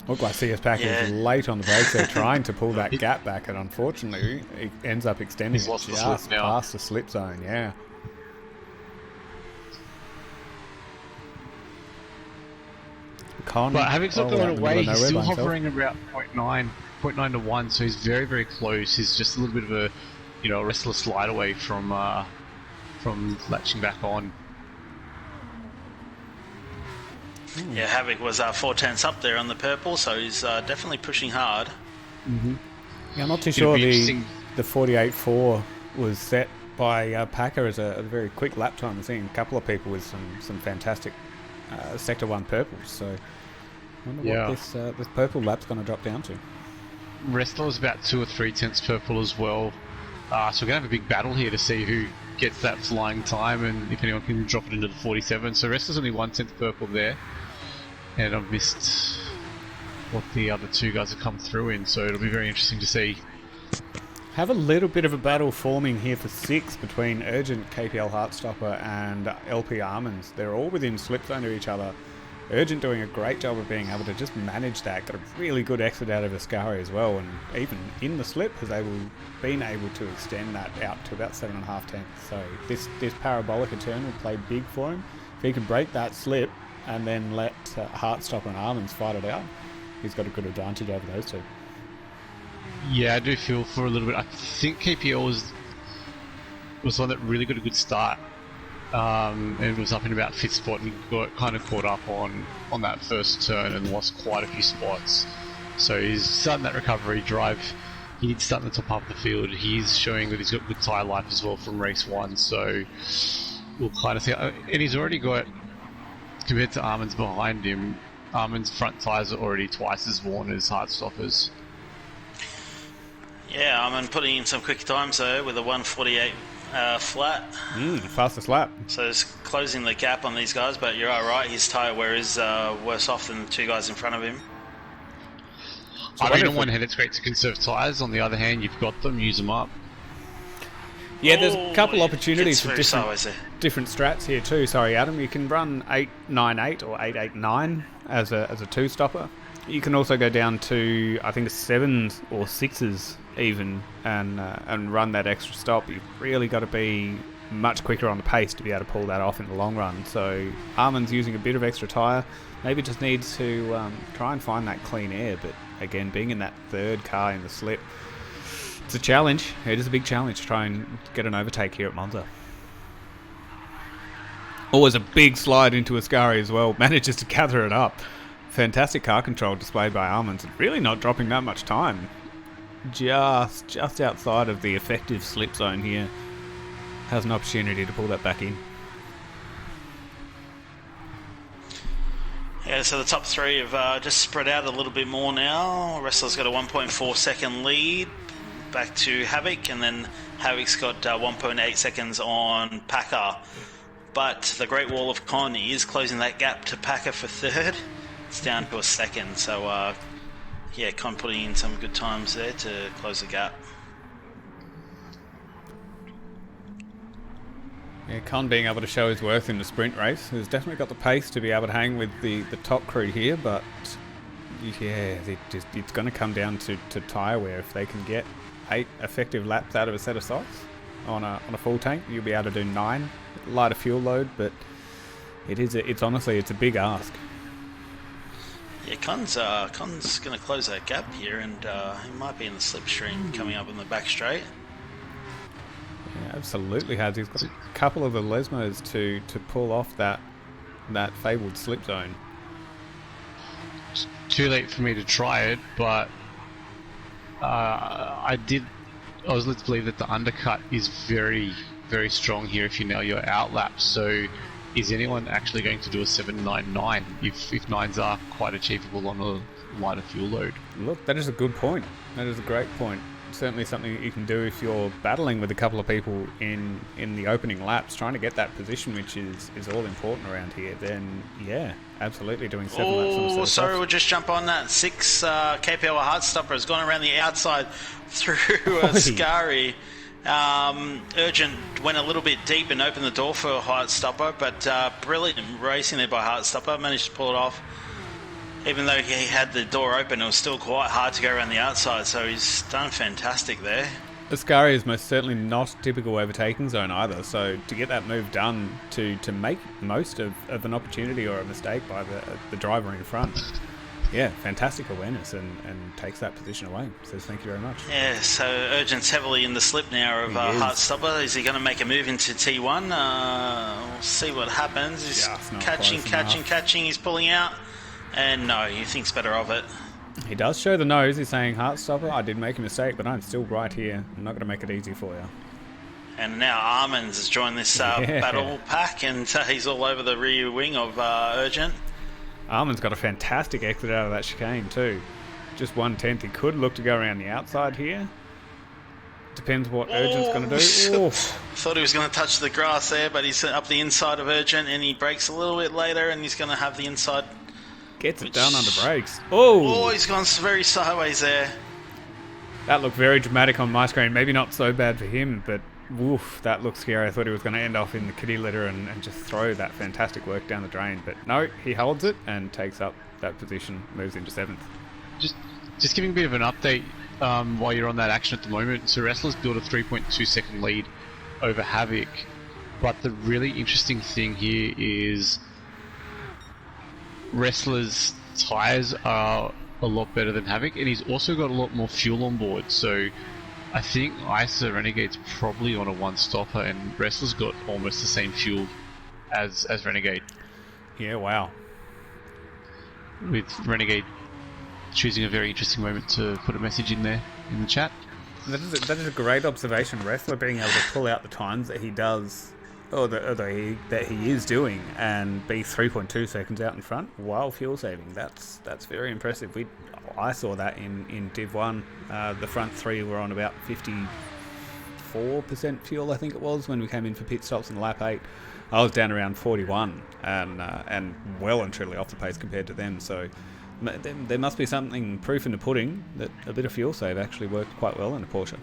look like CS Packer is late on the brakes. They're trying to pull that gap back, and unfortunately it ends up extending lost just the slip now. past the slip zone. Yeah. But having slipped a little away, he's still hovering about 0.9 to 1, so he's very, very close. He's just a little bit of a restless slide away from latching back on. Yeah, Havoc was 4/10 up there on the purple, so he's definitely pushing hard. Mm-hmm. Yeah, I'm not too sure the 48.4 was set by Packer as a very quick lap time. I've seen a couple of people with some fantastic Sector 1 purples, so I wonder what this purple lap's going to drop down to. Wrestler was about 2 or 3/10 purple as well, so we're going to have a big battle here to see who gets that flying time and if anyone can drop it into the 47. So Wrestler's only 1/10 purple there, and I've missed what the other two guys have come through in, so it'll be very interesting to see. Have a little bit of a battle forming here for 6 between Urgent, KPL Heartstopper and LP Almonds. They're all within slip zone of each other. Urgent doing a great job of being able to just manage that. Got a really good exit out of Ascari as well, and even in the slip has been able to extend that out to about 7.5 tenths. So this parabolic turn will play big for him. If he can break that slip and then let Heartstopper and Almonds fight it out, he's got a good advantage over those two. Yeah, I do feel for a little bit. I think KPL was one that really got a good start, and was up in about 5th spot and got kind of caught up on that first turn and lost quite a few spots. So he's starting that recovery drive. He needs to start in the top half of the field. He's showing that he's got good tyre life as well from race 1. So we'll kind of see. And he's already got, compared to Almonds behind him, Almonds' front tyres are already twice as worn as Heartstopper's. Yeah, I'm putting in some quick times though with a 1:48 flat. Fastest lap. So it's closing the gap on these guys, but you're right, his tyre wear is worse off than the two guys in front of him. So I mean, on one hand, it's great to conserve tyres. On the other hand, you've got them, use them up. Yeah, there's a couple opportunities for different strats here too. Sorry, Adam. You can run 898 or 889 as a two-stopper. You can also go down to, I think, 7s or 6s even, and run that extra stop. You've really got to be much quicker on the pace to be able to pull that off in the long run. So Armand's using a bit of extra tyre. Maybe just needs to try and find that clean air. But again, being in that third car in the slip, it's a challenge. It is a big challenge to try and get an overtake here at Monza. Always a big slide into Ascari as well. Manages to gather it up. Fantastic car control displayed by Almonds. Really not dropping that much time. Just outside of the effective slip zone here. Has an opportunity to pull that back in. Yeah, so the top 3 have just spread out a little bit more now. Wrestler's got a 1.4 second lead back to Havoc, and then Havoc's got 1.8 seconds on Packer. But the Great Wall of Con is closing that gap to Packer for 3rd. It's down to a 2nd, so yeah, Con putting in some good times there to close the gap. Yeah, Con being able to show his worth in the sprint race. He's definitely got the pace to be able to hang with the top crew here, but yeah, it's going to come down to tyre wear. If they can get 8 effective laps out of a set of socks on a full tank, you'll be able to do 9. Lighter fuel load, but it's honestly a big ask. Yeah, Con's going to close that gap here, and he might be in the slipstream coming up in the back straight. Yeah, absolutely has. He's got a couple of the Lesmos to pull off that fabled slip zone. It's too late for me to try it, but I was led to believe that the undercut is very, very strong here if you nail your outlap. So is anyone actually going to do a 799 if 9s are quite achievable on a lighter fuel load? Look, that is a good point. That is a great point. Certainly something that you can do if you're battling with a couple of people in the opening laps, trying to get that position, which is all important around here. Then yeah, absolutely doing 7 laps on a set of sorry, softs. we'll just jump on that. 6 KPL Heartstopper has gone around the outside through Ascari. Urgent went a little bit deep and opened the door for Heartstopper, but brilliant racing there by Heartstopper. Managed to pull it off. Even though he had the door open, it was still quite hard to go around the outside, so he's done fantastic there. Ascari is most certainly not a typical overtaking zone either, so to get that move done, to make most of an opportunity or a mistake by the driver in front, yeah, fantastic awesomeness and takes that position away. Says thank you very much. Yeah, so Urgent's heavily in the slip now of Heartstopper. Is he going to make a move into T1? We'll see what happens. He's catching, he's pulling out. And no, he thinks better of it. He does show the nose. He's saying, Heartstopper, I did make a mistake, but I'm still right here. I'm not going to make it easy for you. And now Armands has joined this battle pack, and he's all over the rear wing of Urgent. Armands got a fantastic exit out of that chicane too. Just 1/10. He could look to go around the outside here. Depends what Urgent's going to do. Thought he was going to touch the grass there, but he's up the inside of Urgent, and he brakes a little bit later, and he's going to have the inside Gets it done under brakes. Oh! Oh, he's gone very sideways there. That looked very dramatic on my screen. Maybe not so bad for him, but woof, that looked scary. I thought he was going to end off in the kiddie litter and just throw that fantastic work down the drain. But no, he holds it and takes up that position, moves into 7th. Just giving a bit of an update while you're on that action at the moment. So Wrestler's built a 3.2 second lead over Havoc. But the really interesting thing here is Wrestler's tyres are a lot better than Havoc, and he's also got a lot more fuel on board. So I think ISA Renegade's probably on a one-stopper, and Wrestler's got almost the same fuel as Renegade. Yeah, wow. With Renegade choosing a very interesting moment to put a message in there in the chat. That is a great observation. Wrestler being able to pull out the times that he does, that he is doing, and be 3.2 seconds out in front while fuel saving. That's very impressive. I saw that in Div 1. The front three were on about 54% fuel, I think it was, when we came in for pit stops in lap 8. I was down around 41 and well and truly off the pace compared to them. So there must be something, proof in the pudding, that a bit of fuel save actually worked quite well in a Porsche.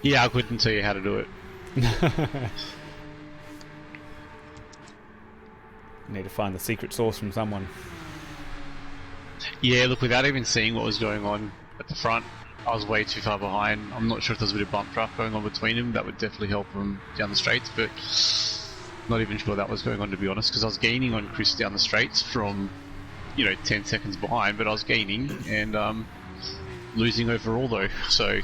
Yeah, I couldn't tell you how to do it. Need to find the secret sauce from someone. Yeah, look, without even seeing what was going on at the front, I was way too far behind. I'm not sure if there's a bit of bump draft going on between them. That would definitely help them down the straights, but not even sure that was going on, to be honest, because I was gaining on Chris down the straights from, 10 seconds behind, but I was gaining and losing overall though. So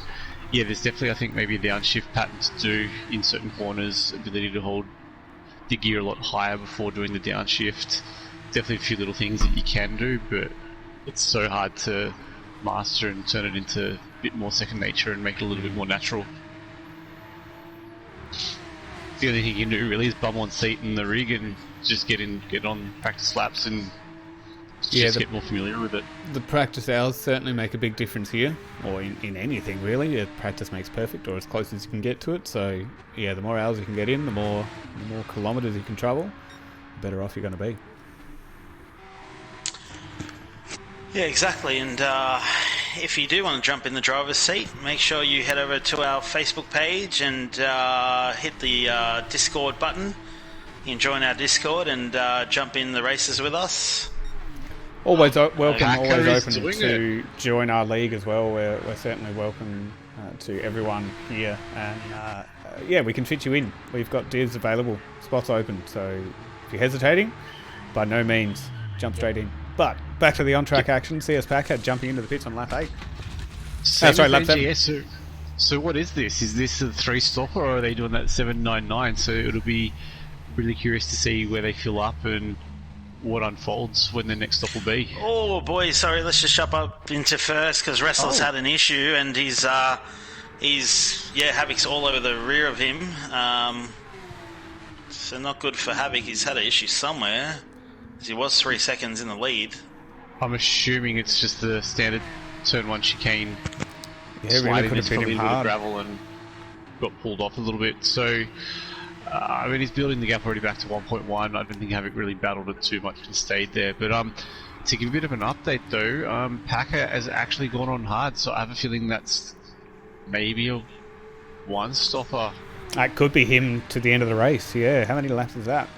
yeah, there's definitely, I think, maybe a downshift pattern to do in certain corners, ability to hold the gear a lot higher before doing the downshift. Definitely a few little things that you can do, but it's so hard to master and turn it into a bit more second nature and make it a little bit more natural. The only thing you can do really is bum on seat in the rig and just get on practice laps and get more familiar with it. The practice hours certainly make a big difference here, or in anything really. Practice makes perfect, or as close as you can get to it. So yeah, the more hours you can get in, the more kilometres you can travel, the better off you're going to be. Yeah, exactly. And if you do want to jump in the driver's seat, make sure you head over to our Facebook page and hit the Discord button. You can join our Discord and jump in the races with us. Always welcome, always open to join our league as well. We're certainly welcome to everyone here. And we can fit you in. We've got divs available, spots open. So if you're hesitating, by no means jump straight in. But back to the on-track action. CS Packard jumping into the pits on lap 8. Lap 7. So what is this? Is this a 3-stopper, or are they doing that 799? So it'll be really curious to see where they fill up and what unfolds when the next stop will be. Oh boy, sorry, let's just jump up into first because Wrestler's had an issue and he's Havoc's all over the rear of him. So not good for Havoc. He's had an issue somewhere. He was 3 seconds in the lead. I'm assuming it's just the standard turn 1 chicane. Yeah, really could have been him hard. Gravel and got pulled off a little bit. So, he's building the gap already back to 1.1. I don't think Havoc really battled it too much and stayed there. But to give a bit of an update though, Packer has actually gone on hard. So I have a feeling that's maybe a 1-stopper. That could be him to the end of the race. Yeah, how many laps is that?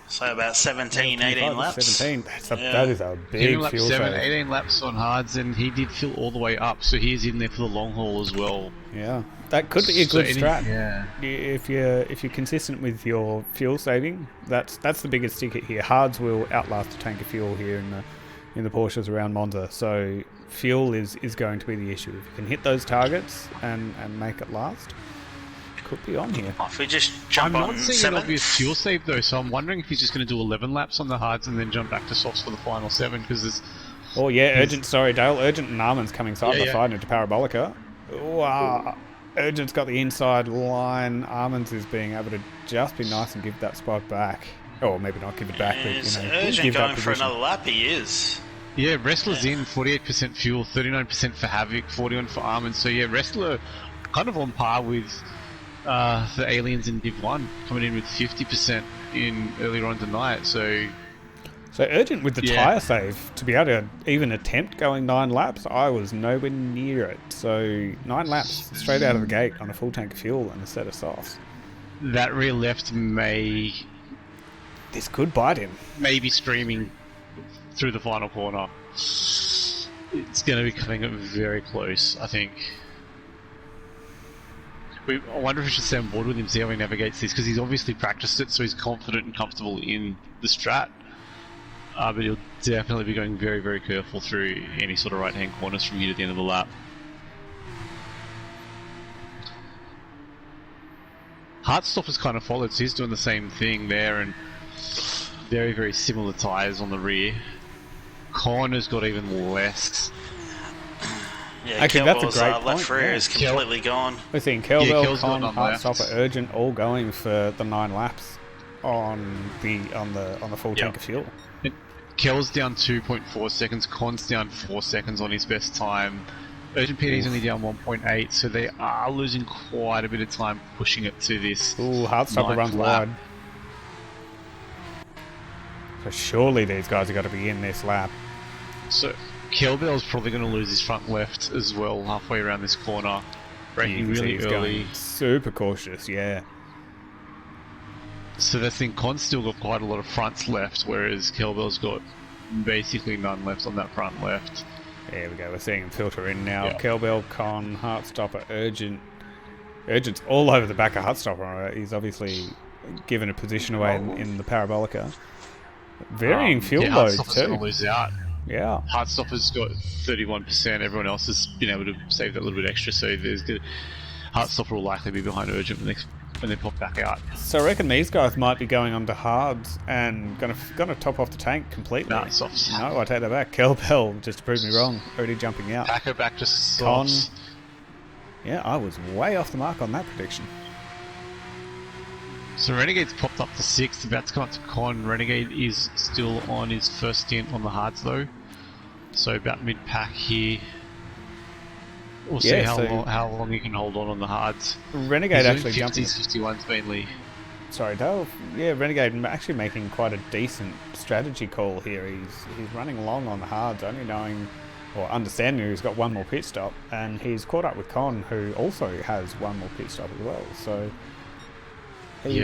So about 17, 18 laps. 17. That is a big fuel save. 18 laps on hards, and he did fill all the way up, so he is in there for the long haul as well. Yeah, that could be a good strat. Yeah. If you're consistent with your fuel saving, that's the biggest ticket here. Hards will outlast a tank of fuel here in the Porsches around Monza. So fuel is going to be the issue. If you can hit those targets and make it last, could be on here. If we just jump on 7th. I'm not seeing an obvious fuel save though, so I'm wondering if he's just going to do 11 laps on the hards and then jump back to softs for the final 7, because there's... Oh yeah, Dale. Urgent and Armin's coming side by side into Parabolica. Wow. Urgent's got the inside line. Armin's is being able to just be nice and give that spot back. Or maybe not give it back, but Urgent give going that for another lap, he is. Yeah, Wrestler's in, 48% fuel, 39% for Havoc, 41 for Armin. So yeah, Wrestler kind of on par with the aliens in Div 1, coming in with 50% in earlier on tonight. So So Urgent with the tyre save, to be able to even attempt going 9 laps, I was nowhere near it. So 9 laps straight out of the gate on a full tank of fuel and a set of softs. That rear left This could bite him. may be streaming through the final corner. It's going to be coming very close, I think. I wonder if we should stay on board with him, see how he navigates this, because he's obviously practiced it, so he's confident and comfortable in the strat. But he'll definitely be going very, very careful through any sort of right-hand corners from here to the end of the lap. Heartstopper's kind of followed, so he's doing the same thing there, and very, very similar tyres on the rear. Connor's got even less. Yeah, Actually, that's a Kelbell's, great left point, rear yeah. is completely gone. We're seeing Kelbell, Kel's Con, gone on left. Heartstopper, Urgent all going for the 9 laps on the full tank of fuel. Kel's down 2.4 seconds, Con's down 4 seconds on his best time. Urgent PD's only down 1.8, so they are losing quite a bit of time pushing it to this. Ooh, Heartstopper runs lap. wide. So surely these guys have got to be in this lap. So Kelbell's probably going to lose his front left as well halfway around this corner, You braking can see really he's early. going super cautious, yeah. So that's the thing, Con's still got quite a lot of fronts left, whereas Kelbell's got basically none left on that front left. There we go, we're seeing him filter in now. Yeah. Kelbell, Con, Heartstopper, Urgent. Urgent's all over the back of Heartstopper. He's obviously given a position away in the Parabolica. Varying fuel loads Heartstopper's too. going to lose out. Yeah. Heartstopper's got 31%, everyone else has been able to save that little bit extra, so there's good. Heartstopper will likely be behind Urgent when they pop back out. So I reckon these guys might be going on to hards and gonna top off the tank completely. Nah, softs. No, I take that back. Kelbell, just to prove me wrong, already jumping out. Packer back to Con. softs. Yeah, I was way off the mark on that prediction. So Renegade's popped up to 6th, about to come up to Con. Renegade is still on his first stint on the hards though. So about mid-pack here. We'll see Yeah, how long he can hold on the hards. Renegade He's actually doing jumping. 50s, 51s mainly. Sorry, Dale. Yeah, Renegade actually making quite a decent strategy call here. He's running long on the hards, only knowing or understanding he's got one more pit stop, and he's caught up with Con, who also has one more pit stop as well. So he's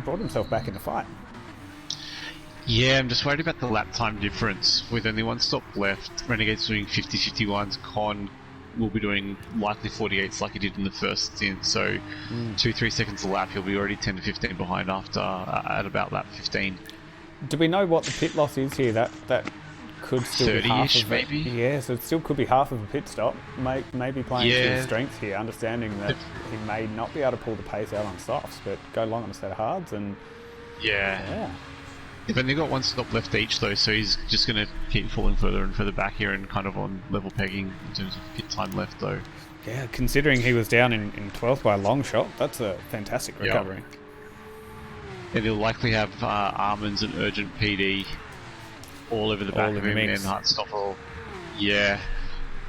brought himself back in the fight. Yeah, I'm just worried about the lap time difference. With only one stop left, Renegade's doing 50s, 51s. Con will be doing likely 48s like he did in the first stint. So 2-3 seconds a lap, he'll be already 10 to 15 behind after at about lap 15. Do we know what the pit loss is here? That could still be half 30-ish of it. maybe? Yeah, so it still could be half of a pit stop. Maybe playing to his Yeah. strengths here, understanding that he may not be able to pull the pace out on softs, but go long on a set of hards and yeah. They've only got one stop left each though, so he's just going to keep falling further and further back here and kind of on level pegging in terms of pit time left though. Yeah, considering he was down in 12th by a long shot, that's a fantastic recovery. And he'll likely have Armands and Urgent PD all over the back All of in him the and mix. Heartstopper. Yeah.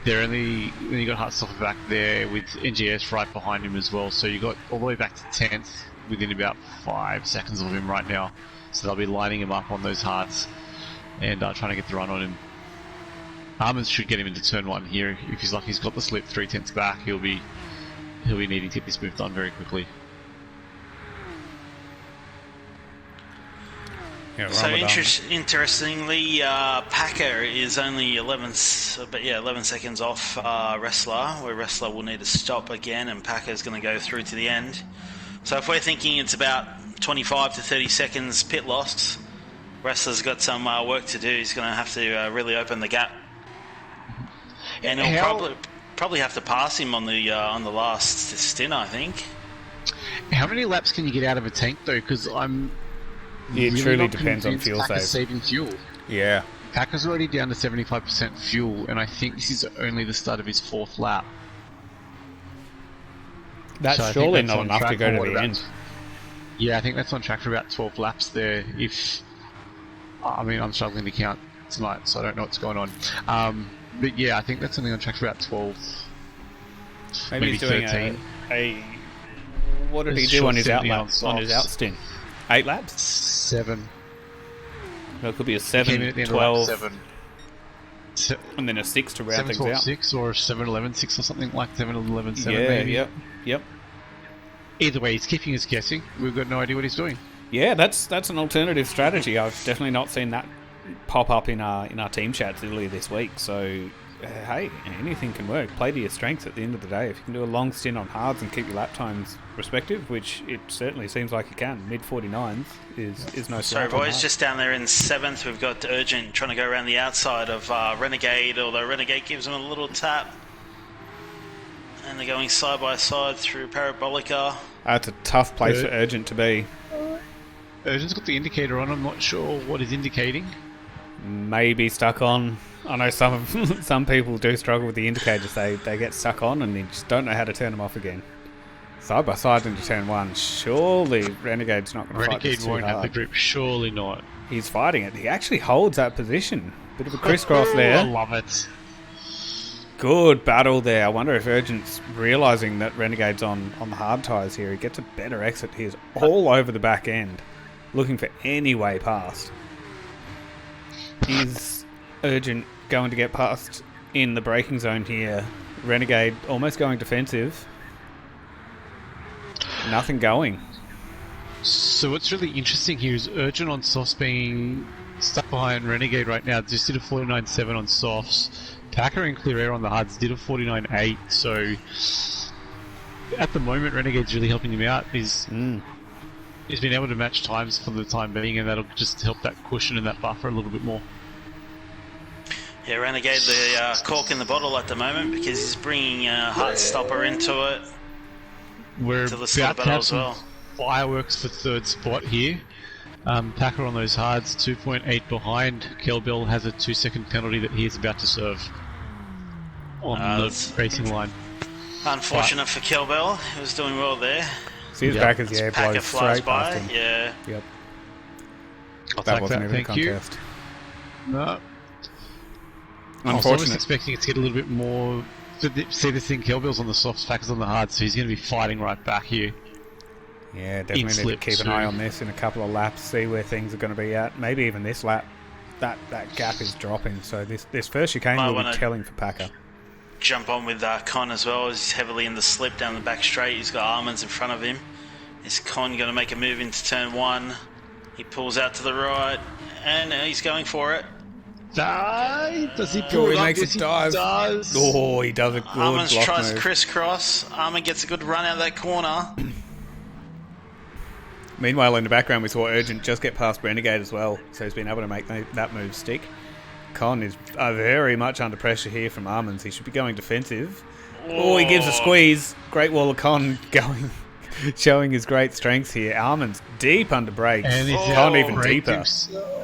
They're only you got Heartstopper back there with NGS right behind him as well, so you got all the way back to 10th within about 5 seconds of him right now. So they'll be lining him up on those hearts and trying to get the run on him. Armands should get him into turn 1 here. If he's lucky, he's got the slip 3/10 back. He'll be needing to get this move done very quickly. Yeah, So Ramadan. interestingly, Packer is only 11 seconds off Wrestler, where Wrestler will need to stop again, and Packer's going to go through to the end. So if we're thinking it's about 25 to 30 seconds pit loss, Wrestler's got some work to do. He's going to have to really open the gap, and he'll probably have to pass him on the last stint, I think. How many laps can you get out of a tank though? Because I'm It really truly not depends on convinced fuel Packer's save. saving fuel. Yeah. Packer's already down to 75% fuel, and I think this is only the start of his 4th lap. That's So I think surely that's not on enough to track go for to what, the about- end. Yeah, I think that's on track for about 12 laps there. I mean, I'm struggling to count tonight, so I don't know what's going on. But yeah, I think that's only on track for about 12. Maybe he's doing 13. what did he It's do on short his 70 out on on his softs. out stint? 8 laps? 7. Well, it could be a Came in 7, at the end of lap 12, 7. and then a 6 to round 7, things 12, out. 6 or 7, 11, 6 or something like 7, 11, 7 Yeah, maybe. yep. Either way, he's keeping us guessing. We've got no idea what he's doing. Yeah, that's an alternative strategy. I've definitely not seen that pop up in our team chats earlier this week. So, hey, anything can work. Play to your strengths at the end of the day. If you can do a long stint on hards and keep your lap times respective, which it certainly seems like you can, mid 49s is no Sorry, slouch on boys, hard. just down there in 7th, we've got Urgent trying to go around the outside of Renegade, although Renegade gives him a little tap. And they're going side by side through Parabolica. That's a tough place for Urgent to be. Urgent's got the indicator on. I'm not sure what he's indicating. Maybe stuck on. I know some people do struggle with the indicators. They get stuck on and they just don't know how to turn them off again. Side by side into turn 1. Surely Renegade's not going to fight this Renegade too won't have the hard. grip. Surely not. He's fighting it. He actually holds that position. Bit of a crisscross I there. love it. Good battle there. I wonder if Urgent's realising that Renegade's on the hard tyres here. He gets a better exit. He's all over the back end, looking for any way past. Is Urgent going to get past in the braking zone here? Renegade almost going defensive. Nothing going. So what's really interesting here is Urgent on softs being stuck behind Renegade right now. Just did a 49.7 on softs. Packer and Clear Air on the hards did a 49.8. So at the moment, Renegade's really helping him out. He's been able to match times for the time being, and that'll just help that cushion and that buffer a little bit more. Yeah, Renegade the cork in the bottle at the moment because he's bringing Heartstopper into it. We're To the about slip to battle have as some well. fireworks for third spot here. Packer on those hards, 2.8 behind. Kelbell has a 2-second penalty that he is about to serve on the racing line. Unfortunate for Kelbell. He was doing well there. See his Yep. back as the air Packer blows flies straight past by. him. Yeah. Yep. I'll That take wasn't that, even a thank you. contest. No. I was almost Unfortunate. expecting it to get a little bit more. See this thing, Kelbell's on the softs, Packer's on the hards, so he's going to be fighting right back here. Yeah, definitely need to slip keep an too. eye on this in a couple of laps, see where things are going to be at. Maybe even this lap, that gap is dropping. So this first chicane Might will be wanna- telling for Packer. Jump on with Con as well. He's heavily in the slip down the back straight. He's got Almonds in front of him. Is Con going to make a move into turn 1? He pulls out to the right, and he's going for it. Does he Oh, pull he it up? makes Yes, a he dive. does. Oh, he does a good Almonds block tries move. crisscross. Almond gets a good run out of that corner. Meanwhile, in the background, we saw Urgent just get past Renegade as well, so he's been able to make that move stick. Con is very much under pressure here from Almonds. He should be going defensive. Oh, he gives a squeeze. Great wall of Con going, showing his great strengths here. Almonds deep under brakes. And he's Con even braked deeper. himself.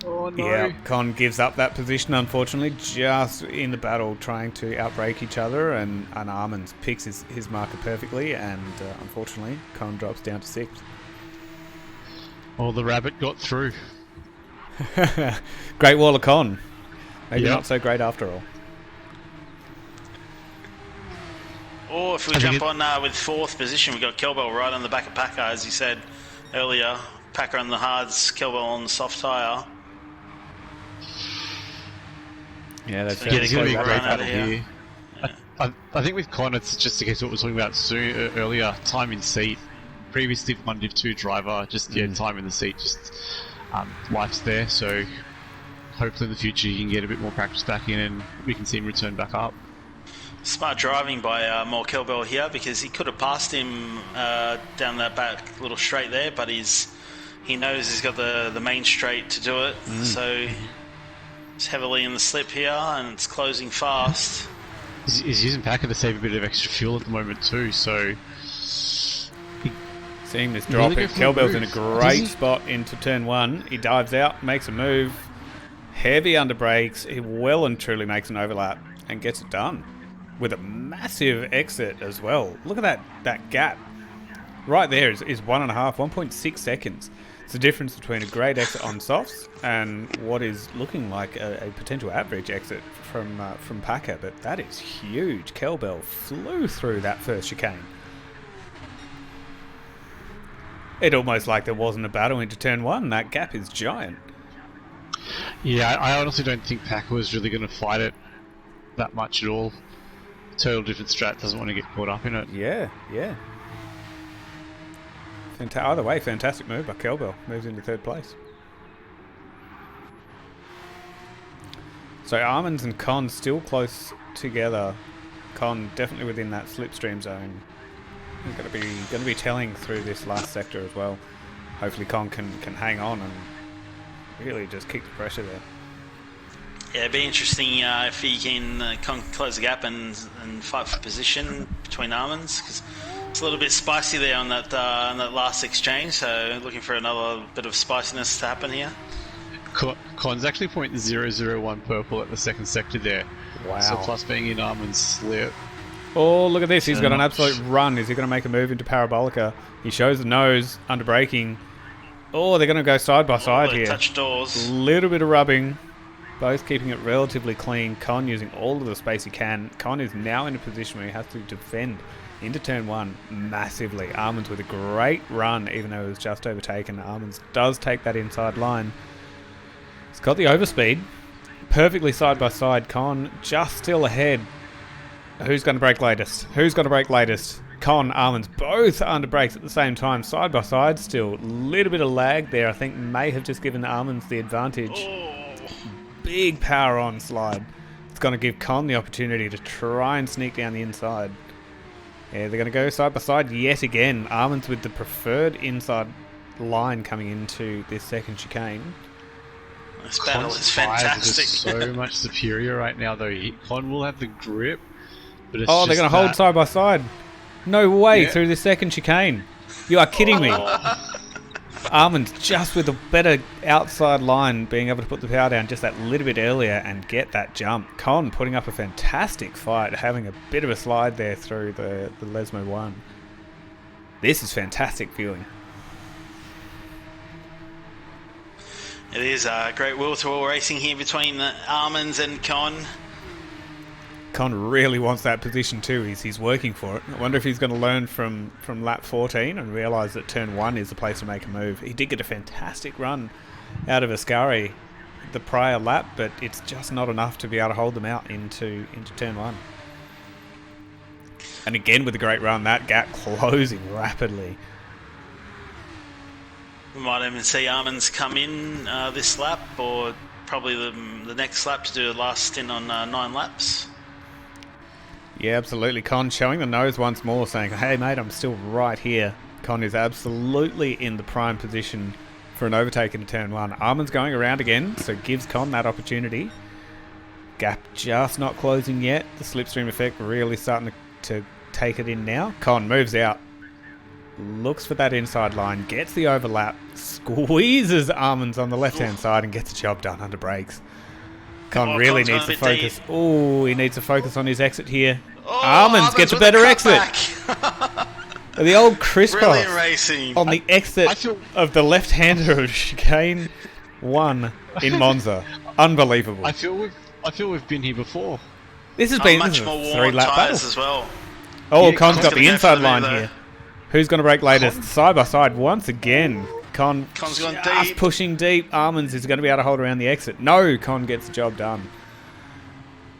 Oh no. Yeah, Con gives up that position, unfortunately, just in the battle, trying to outbrake each other, and Almonds picks his marker perfectly, and unfortunately, Con drops down to 6th. Oh, the rabbit got through. Great wall of Con. Maybe Yep. not so great after all. Or if we I think jump on with 4th position, we've got Kelbell right on the back of Packer, as he said earlier. Packer on the hards, Kelbell on the soft tyre. Yeah, that's So Yeah, it's going to be a Run great out of battle here. here. I think with Con, it's just a case of what we were talking about earlier. Time in seat. Previous Div 1, Div 2 driver, just time in the seat. Just life's there. So hopefully in the future you can get a bit more practice back in, and we can see him return back up. Smart driving by More Kelbell here, because he could have passed him down that back little straight there, but he knows he's got the main straight to do it. So he's heavily in the slip here, and it's closing fast. He's using Packer to save a bit of extra fuel at the moment too, so Seeing this drop, Really good Kelbell's in a move. great Does he? spot into turn 1. He dives out, makes a move, heavy under brakes. He well and truly makes an overlap and gets it done with a massive exit as well. Look at that gap. Right there is 1.6 seconds. It's the difference between a great exit on softs and what is looking like a potential average exit from Packer. But that is huge. Kelbell flew through that first chicane. It almost like there wasn't a battle into turn 1. That gap is giant. Yeah, I honestly don't think Packer was really going to fight it that much at all. Total different strat, doesn't want to get caught up in it. Yeah. Either way, fantastic move by Kelbell. Moves into third place. So Almonds and Con still close together. Con definitely within that slipstream zone. Going to be telling through this last sector as well. Hopefully Con can hang on and really just kick the pressure there. Yeah, it'd be interesting if he can close the gap and fight for position between Almonds, because it's a little bit spicy there on that last exchange. So looking for another bit of spiciness to happen here. Con's actually pointing 001 purple at the second sector there. Wow. So plus being in Almonds slip. Oh, look at this. He's got an absolute run. Is he going to make a move into Parabolica? He shows the nose under braking. Oh, they're going to go side by side here. Touch doors. Little bit of rubbing. Both keeping it relatively clean. Con using all of the space he can. Con is now in a position where he has to defend into turn one massively. Almonds with a great run, even though it was just overtaken. Almonds does take that inside line. He's got the overspeed. Perfectly side by side. Con just still ahead. Who's going to brake latest? Con, Almonds, both under brakes at the same time, side by side still. Little bit of lag there, I think, may have just given Almonds the advantage. Big power on slide. It's going to give Con the opportunity to try and sneak down the inside. Yeah, they're going to go side by side yet again. Almonds with the preferred inside line coming into this second chicane. This battle is fantastic. Is so much superior right now, though. Con will have the grip. But it's they're going to hold side by side. No way, through the second chicane. You are kidding me. Almonds just with a better outside line, being able to put the power down just that little bit earlier and get that jump. Con putting up a fantastic fight, having a bit of a slide there through the Lesmo 1. This is fantastic viewing. It is great wheel-to-wheel racing here between the Almonds and Con. Con really wants that position too. He's working for it. I wonder if he's going to learn from lap 14 and realise that turn 1 is the place to make a move. He did get a fantastic run out of Ascari the prior lap, but it's just not enough to be able to hold them out into turn 1. And again with a great run, that gap closing rapidly. We might even see Almonds come in this lap, or probably the next lap to do the last stint on 9 laps. Yeah, absolutely. Con showing the nose once more, saying, hey mate, I'm still right here. Con is absolutely in the prime position for an overtake into turn 1. Almonds going around again, so gives Con that opportunity. Gap just not closing yet. The slipstream effect really starting to take it in now. Con moves out. Looks for that inside line, gets the overlap, squeezes Almonds on the left-hand side and gets the job done under brakes. Con really needs to focus. Oh, he needs to focus on his exit here. Almonds gets a better exit. The old crisscross racing on the exit of the left-hander of chicane 1 in Monza. Unbelievable. I feel we've been here before. This has been much a more worn 3-lap battle as well. Oh, Yeah, Con's got gonna the go inside for line the- here. Who's going to brake latest? Side by side once again. Con's gone just deep. pushing deep. Almonds is going to be able to hold around the exit. No, Con gets the job done.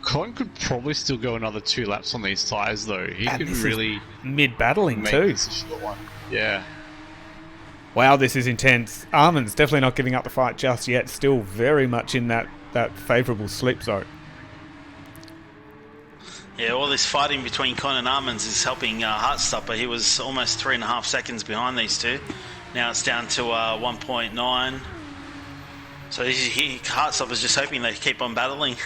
Con could probably still go another 2 laps on these tyres, though. He And could this is really mid-battling make too. this a short one. Yeah. Wow, this is intense. Almonds definitely not giving up the fight just yet. Still very much in that favourable slip zone. Yeah, all this fighting between Con and Almonds is helping Heartstopper. He was almost 3.5 seconds behind these two. Now it's down to 1.9. So Heartstopper's just hoping they keep on battling.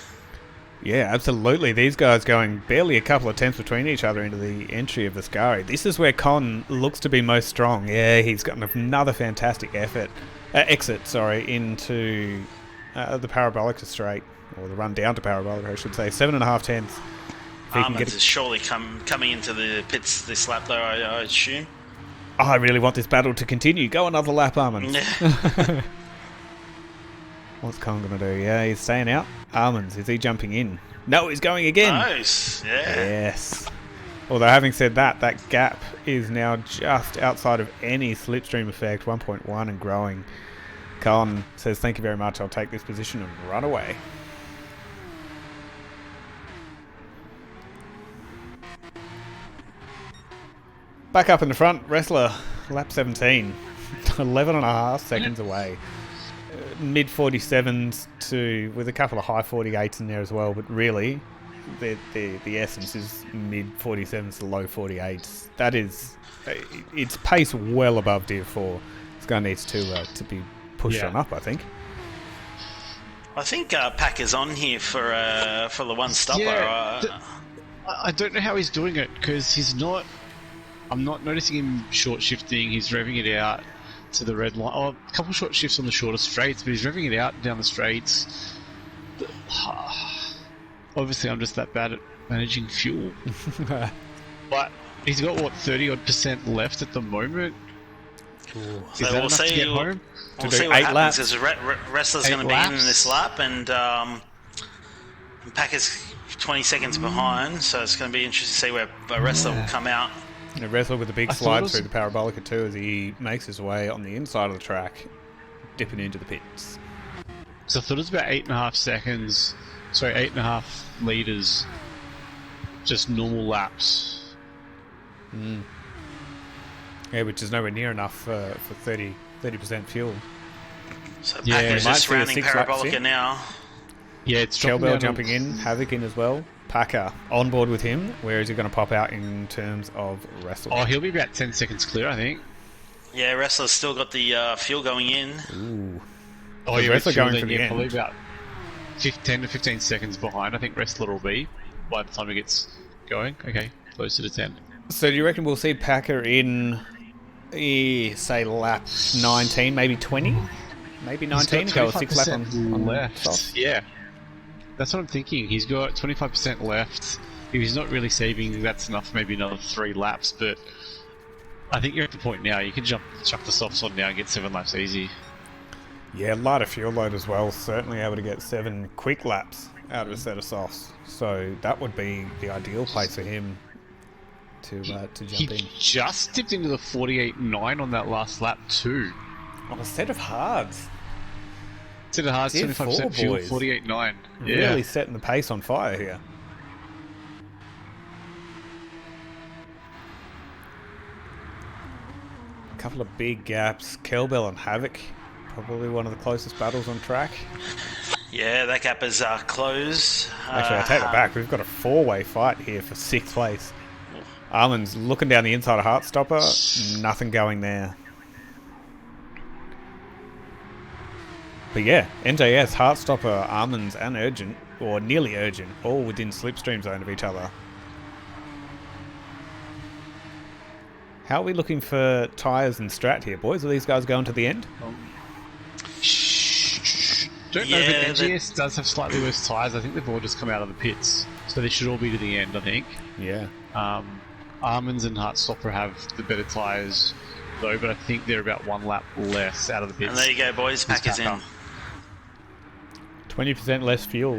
Yeah, absolutely. These guys going barely a couple of tenths between each other into the entry of the Scari. This is where Con looks to be most strong. Yeah, he's got another fantastic exit, into the Parabolica straight, or the run down to Parabolica, I should say. 7.5 tenths. If he can Almonds get is surely coming into the pits this lap, though, I assume. Oh, I really want this battle to continue. Go another lap, Almonds. Yeah. What's Con going to do? Yeah, he's staying out. Almonds, is he jumping in? No, he's going again. Nice. Yeah. Yes. Although, having said that, that gap is now just outside of any slipstream effect, 1.1 and growing. Con says, thank you very much. I'll take this position and run away. Back up in the front, Wrestler, lap 17. 11 and a half seconds away. Mid 47s to with a couple of high 48s in there as well, but really the essence is mid 47s to low 48s. That is, it's pace well above Div 4. This guy needs to be pushed on up, I think. I think Pack is on here for the one stopper. Yeah, I don't know how he's doing it because he's not. I'm not noticing him short shifting. He's revving it out to the red line. Oh, a couple short shifts on the shorter straights, but he's revving it out down the straights. Obviously, I'm just that bad at managing fuel. But he's got, what, 30-odd% left at the moment? Is So that we'll enough to see. get home? We'll see what happens because Wrestler's going to be in this lap, and Pack is 20 seconds behind, so it's going to be interesting to see where Wrestler will come out. A Wrestler with a big slide through the Parabolica too as he makes his way on the inside of the track, dipping into the pits. So I thought it was about 8.5 seconds. Sorry, 8.5 litres. Just normal laps. Yeah, which is nowhere near enough for 30% fuel. So Pack is just rounding Parabolica now. Yeah, it's Kelbell jumping in, Havoc in as well. Packer on board with him. Where is he going to pop out in terms of Wrestler? Oh, he'll be about 10 seconds clear, I think. Yeah, Wrestler's still got the fuel going in. Ooh. Oh, yeah, Wrestler going for the end. Probably about 10 to 15 seconds behind, I think Wrestler will be by the time he gets going. Okay, closer to 10. So do you reckon we'll see Packer in, say, lap 19, maybe 20? Maybe 19 to go a 6 lap on left. Soft? Yeah. That's what I'm thinking. He's got 25% left. If he's not really saving, that's enough for maybe another 3 laps, but I think you're at the point now. You can chuck the softs on now and get 7 laps easy. Yeah, lighter fuel load as well. Certainly able to get 7 quick laps out of a set of softs. So that would be the ideal place for him to jump in. He just dipped into the 48.9 on that last lap too. On a set of hards. Set of hards, 25% fuel, 48.9. Yeah. Really setting the pace on fire here. A couple of big gaps. Kelbell and Havoc. Probably one of the closest battles on track. Yeah, that gap is closed. Actually, I take it back. We've got a 4-way fight here for 6th place. Armin's looking down the inside of Heartstopper. Nothing going there. But yeah, NJS, Heartstopper, Armin's and Urgent, or nearly Urgent, all within slipstream zone of each other. How are we looking for tyres and strat here, boys? Are these guys going to the end? Don't know, but NGS does have slightly worse tyres. I think they've all just come out of the pits, so they should all be to the end, I think. Yeah. Armin's and Heartstopper have the better tyres, though, but I think they're about 1 lap less out of the pits. And there you go, boys. Pack is in. 20% less fuel.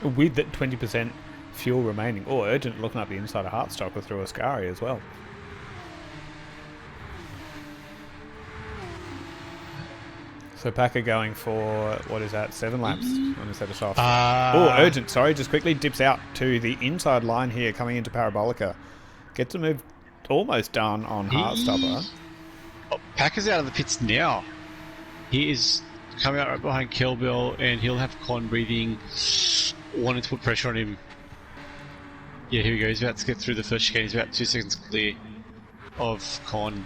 With that 20% fuel remaining. Oh, Urgent looking up the inside of Heartstopper through Ascari as well. So Packer going for, what is that, 7 laps on a set of softs. Urgent, sorry, just quickly dips out to the inside line here coming into Parabolica. Gets a move almost done on Heartstopper. Packer's out of the pits now. He is coming out right behind Kelbell, and he'll have Con breathing, wanting to put pressure on him. Yeah, here we go. He's about to get through the first chicane. He's about 2 seconds clear of Con.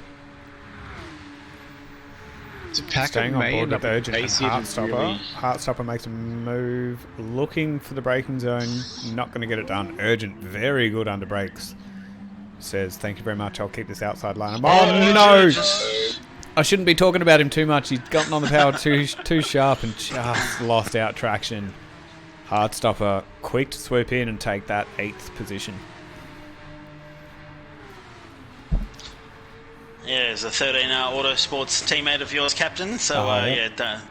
So Packer staying on board with Urgent and Heartstopper. Really... Heartstopper makes a move, looking for the braking zone, not going to get it done. Urgent, very good under brakes. Says, thank you very much, I'll keep this outside line. Oh no! I shouldn't be talking about him too much. He's gotten on the power too sharp and just lost out traction. Heartstopper, quick to swoop in and take that 8th position. Yeah, he's a 13 Autosports teammate of yours, Captain. So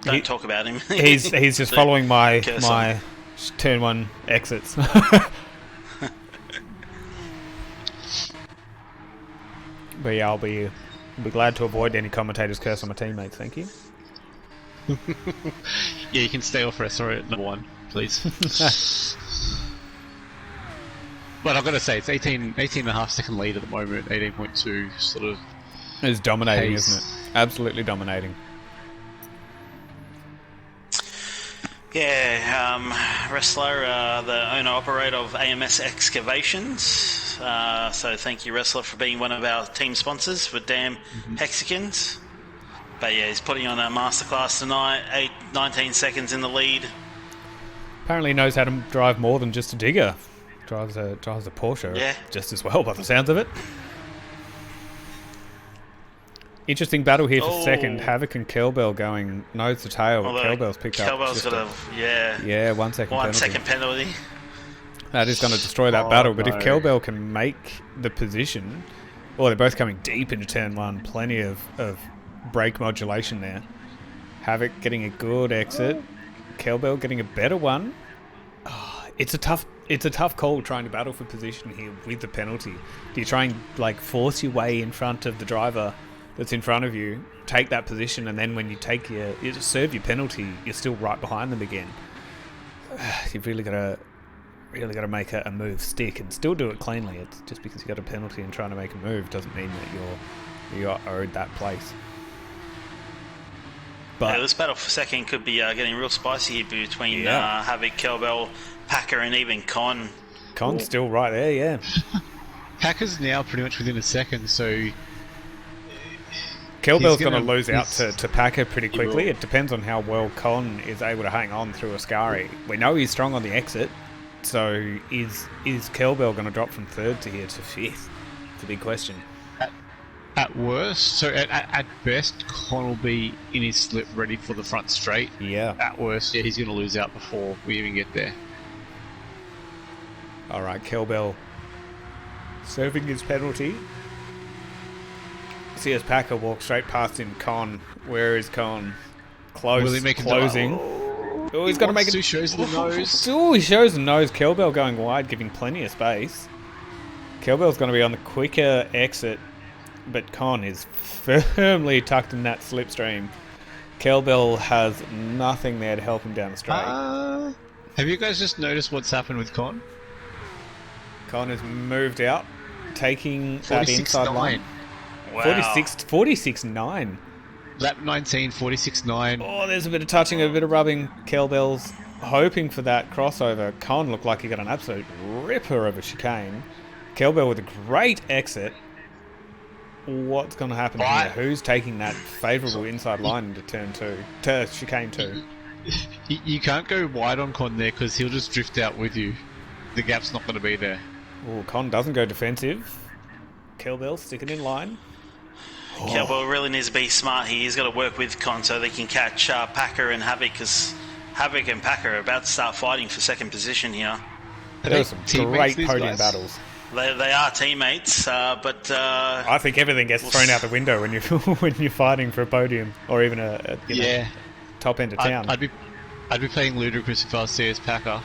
don't talk about him. He's just following my turn 1 exits. But yeah, I'll be glad to avoid any commentator's curse on my teammates. Thank you. Yeah, you can stay off Wrestler at number 1, please. But I've got to say, it's 18 and a half second lead at the moment, 18.2 sort of. It's dominating, pace. isn't it? Absolutely dominating. Yeah, Wrestler, the owner-operator of AMS Excavations. So thank you, Wrestler, for being one of our team sponsors for Damn Hexicans. But yeah, he's putting on a masterclass tonight, 19 seconds in the lead. Apparently knows how to drive more than just a digger. Drives a Porsche just as well by the sounds of it. Interesting battle here for second. Havoc and Kelbell going nose to tail. Kelbell's picked up. Kelbell's got a 1 second penalty. 1 second penalty. That is going to destroy that battle. But if Kelbell can make the position, they're both coming deep into turn 1. Plenty of brake modulation there. Havoc getting a good exit. Kelbell getting a better one. It's a tough call trying to battle for position here with the penalty. Do you try and force your way in front of the driver that's in front of you, take that position, and then when you serve your penalty, you're still right behind them again? You've really got to make a move stick and still do it cleanly. It's just because you got a penalty and trying to make a move doesn't mean that you're owed that place. But this battle for second could be getting real spicy here between Havoc, Kelbell, Packer, and even Con. Con's still right there, yeah. Packer's now pretty much within a second, so Kelbell's going to lose out to Packer pretty quickly. It depends on how well Con is able to hang on through Ascari. We know he's strong on the exit, so is Kelbell going to drop from third to here to fifth? It's a big question. At worst, so at best, Con will be in his slip ready for the front straight. Yeah. At worst, he's going to lose out before we even get there. All right, Kelbell serving his penalty. See as Packer walks straight past him. Con, where is Con? Close, Will he make closing. Oh, he's got to make it. He shows the nose. Oh, he shows the nose. Kelbell going wide, giving plenty of space. Kelbell's going to be on the quicker exit, but Con is firmly tucked in that slipstream. Kelbell has nothing there to help him down the straight. Have you guys just noticed what's happened with Con? Con has moved out, taking that inside line. Wow. 46.9. Lap 19, 46.9. Oh, there's a bit of touching, a bit of rubbing. Kelbell's hoping for that crossover. Con looked like he got an absolute ripper of a chicane. Kelbell with a great exit. What's going to happen here? Who's taking that favourable inside line into turn 2? To chicane 2. You can't go wide on Con there because he'll just drift out with you. The gap's not going to be there. Oh, Con doesn't go defensive. Kelbell sticking in line. Kelbell really needs to be smart here. He's got to work with Con so they can catch Packer and Havoc, because Havoc and Packer are about to start fighting for second position here. There were some great podium battles. They are teammates, but I think everything gets thrown out the window when you're fighting for a podium or even a top end of town. I'd be playing ludicrous if I was CS Packer.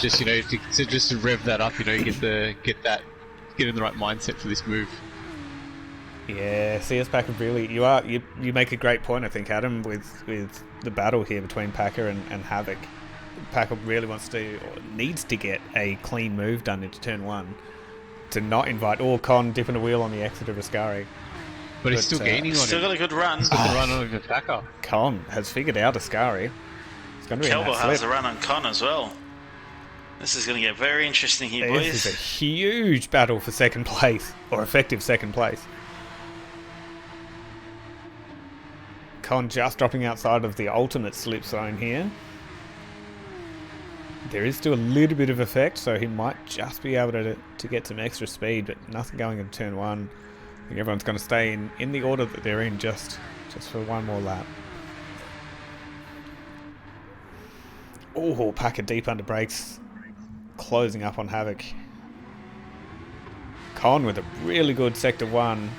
just to rev that up, get in the right mindset for this move. Yeah, CS Packer really you make a great point, I think, Adam, with the battle here between Packer and Havoc. Packer really needs to get a clean move done into turn 1 to not invite Con dipping a wheel on the exit of Ascari. But he's still gaining on it. Still got a good run. He's got the run on the Packer. Con has figured out Ascari. It's going to be Kelbell has a run on Con as well. This is going to get very interesting here, boys. This is a huge battle for second place, or effective second place. Con just dropping outside of the ultimate slip zone here. There is still a little bit of effect, so he might just be able to get some extra speed, but nothing going into turn 1. I think everyone's going to stay in the order that they're in just for one more lap. Oh, Packer deep under brakes, closing up on Havoc. Con with a really good chicane 1.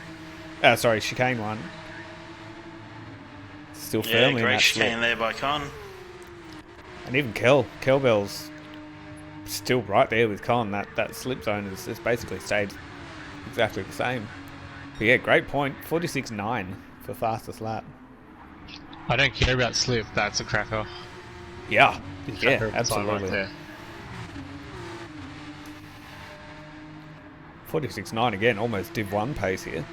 Still firmly in that slip. Great chicane there by Con. And even Kelbell's still right there with Con. That slip zone has basically stayed exactly the same. But yeah, great point. 46.9 for fastest lap. I don't care about slip. That's a cracker. Yeah, Cracker of the time absolutely. Right there. 46.9 again, almost Div 1 pace here.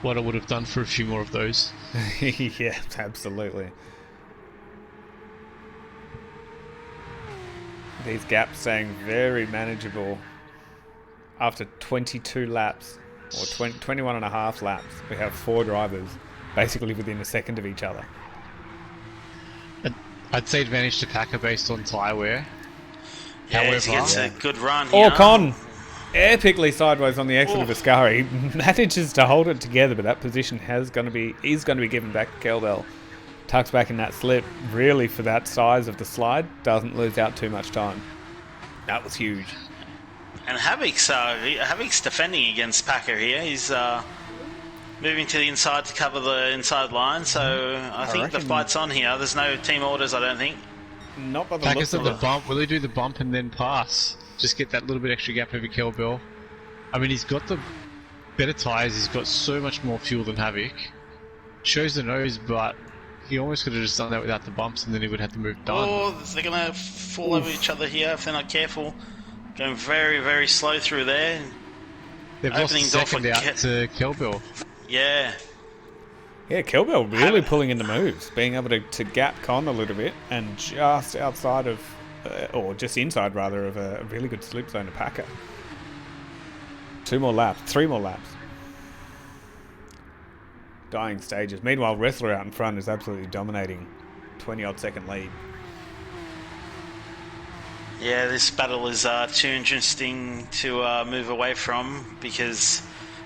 What I would have done for a few more of those. Yeah, absolutely. These gaps staying very manageable after 22 laps, or 21 and a half laps. We have 4 drivers basically within a second of each other. I'd say advantage to Packer based on tyre wear. Yeah, he gets However, a good run here. Oh, Con! Epically sideways on the exit of Ascari. Manages to hold it together, but that position is going to be given back to Kelbel. Tucks back in that slip, really for that size of the slide, doesn't lose out too much time. That was huge. And Havoc's defending against Packer here. He's moving to the inside to cover the inside line, so I think the fight's on here. There's no team orders, I don't think. Not by the Packer's looks at of the it. bump. Will he do the bump and then pass? Just get that little bit extra gap over Kelbel. I mean, he's got the better tyres. He's got so much more fuel than Havoc. Shows the nose, but he almost could have just done that without the bumps, and then he would have to move down. Oh, they're going to fall over each other here if they're not careful. Going very, very slow through there. They've lost a opening door second for out to Kelbel. Yeah. Yeah, Kelbel really pulling in the moves, being able to gap Con a little bit, and just outside of, or just inside rather, of a really good slip zone to Packer. 3 more laps. Dying stages. Meanwhile, Wrestler out in front is absolutely dominating. 20-odd second lead. Yeah, this battle is too interesting to move away from because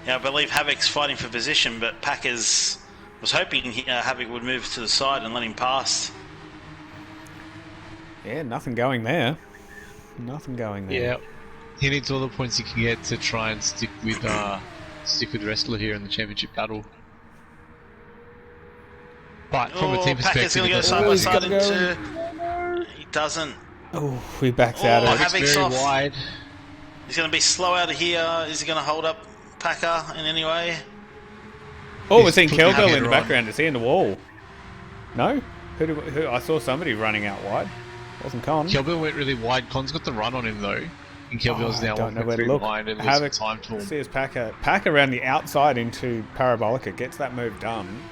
I believe Havoc's fighting for position, but Packers was hoping Havoc would move to the side and let him pass. Yeah, nothing going there. Yeah, he needs all the points he can get to try and stick with Wrestler here in the championship battle. But from a team Packer's perspective, going to go side by side into... He doesn't. Oh, he backs out of it. Havoc's very off. wide. He's going to be slow out of here. Is he going to hold up Packer in any way? Oh, we're seeing putting Kelbel Havoc in the on. background. Is he in the wall? No? Who? I saw somebody running out wide. Wasn't Con. Kelbel went really wide. Con's got the run on him though. And Kelbel's now don't know 1.3 where to look. behind and Havoc losing time to him. sees Packer around the outside into Parabolica, gets that move done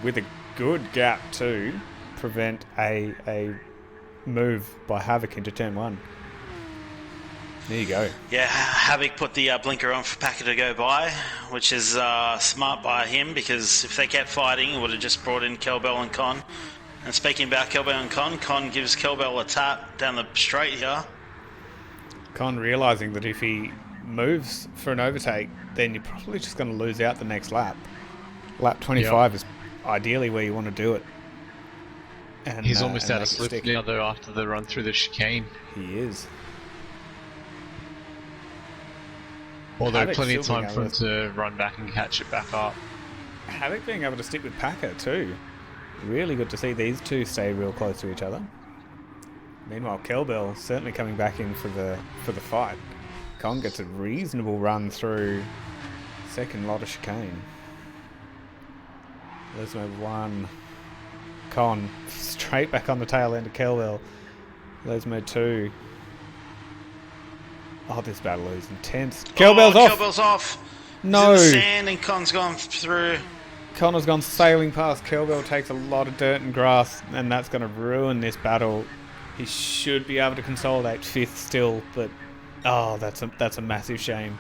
with a good gap to prevent a move by Havoc into turn 1. There you go. Yeah, Havoc put the blinker on for Packer to go by, which is smart by him because if they kept fighting, it would have just brought in Kelbel and Con. And speaking about Kelbel and Con gives Kelbel a tap down the straight here. Con realising that if he moves for an overtake, then you're probably just going to lose out the next lap. Lap 25 is ideally where you want to do it. And, He's almost and out of make it slip stick. now though after the run through the chicane. He is. Although Havoc's plenty of still time being for him able to run back and catch it back up. Havoc being able to stick with Packer too. Really good to see these two stay real close to each other. Meanwhile, Kelbel certainly coming back in for the fight. Con gets a reasonable run through second lot of chicane. Lesmo 1. Con straight back on the tail end of Kelbel. Lesmo 2. Oh, this battle is intense. Kelbel's off! Kelbel's off! No! He's in the sand and Con's gone through. Connor's gone sailing past. Kelbel takes a lot of dirt and grass, and that's going to ruin this battle. He should be able to consolidate 5th still, but oh, that's a massive shame.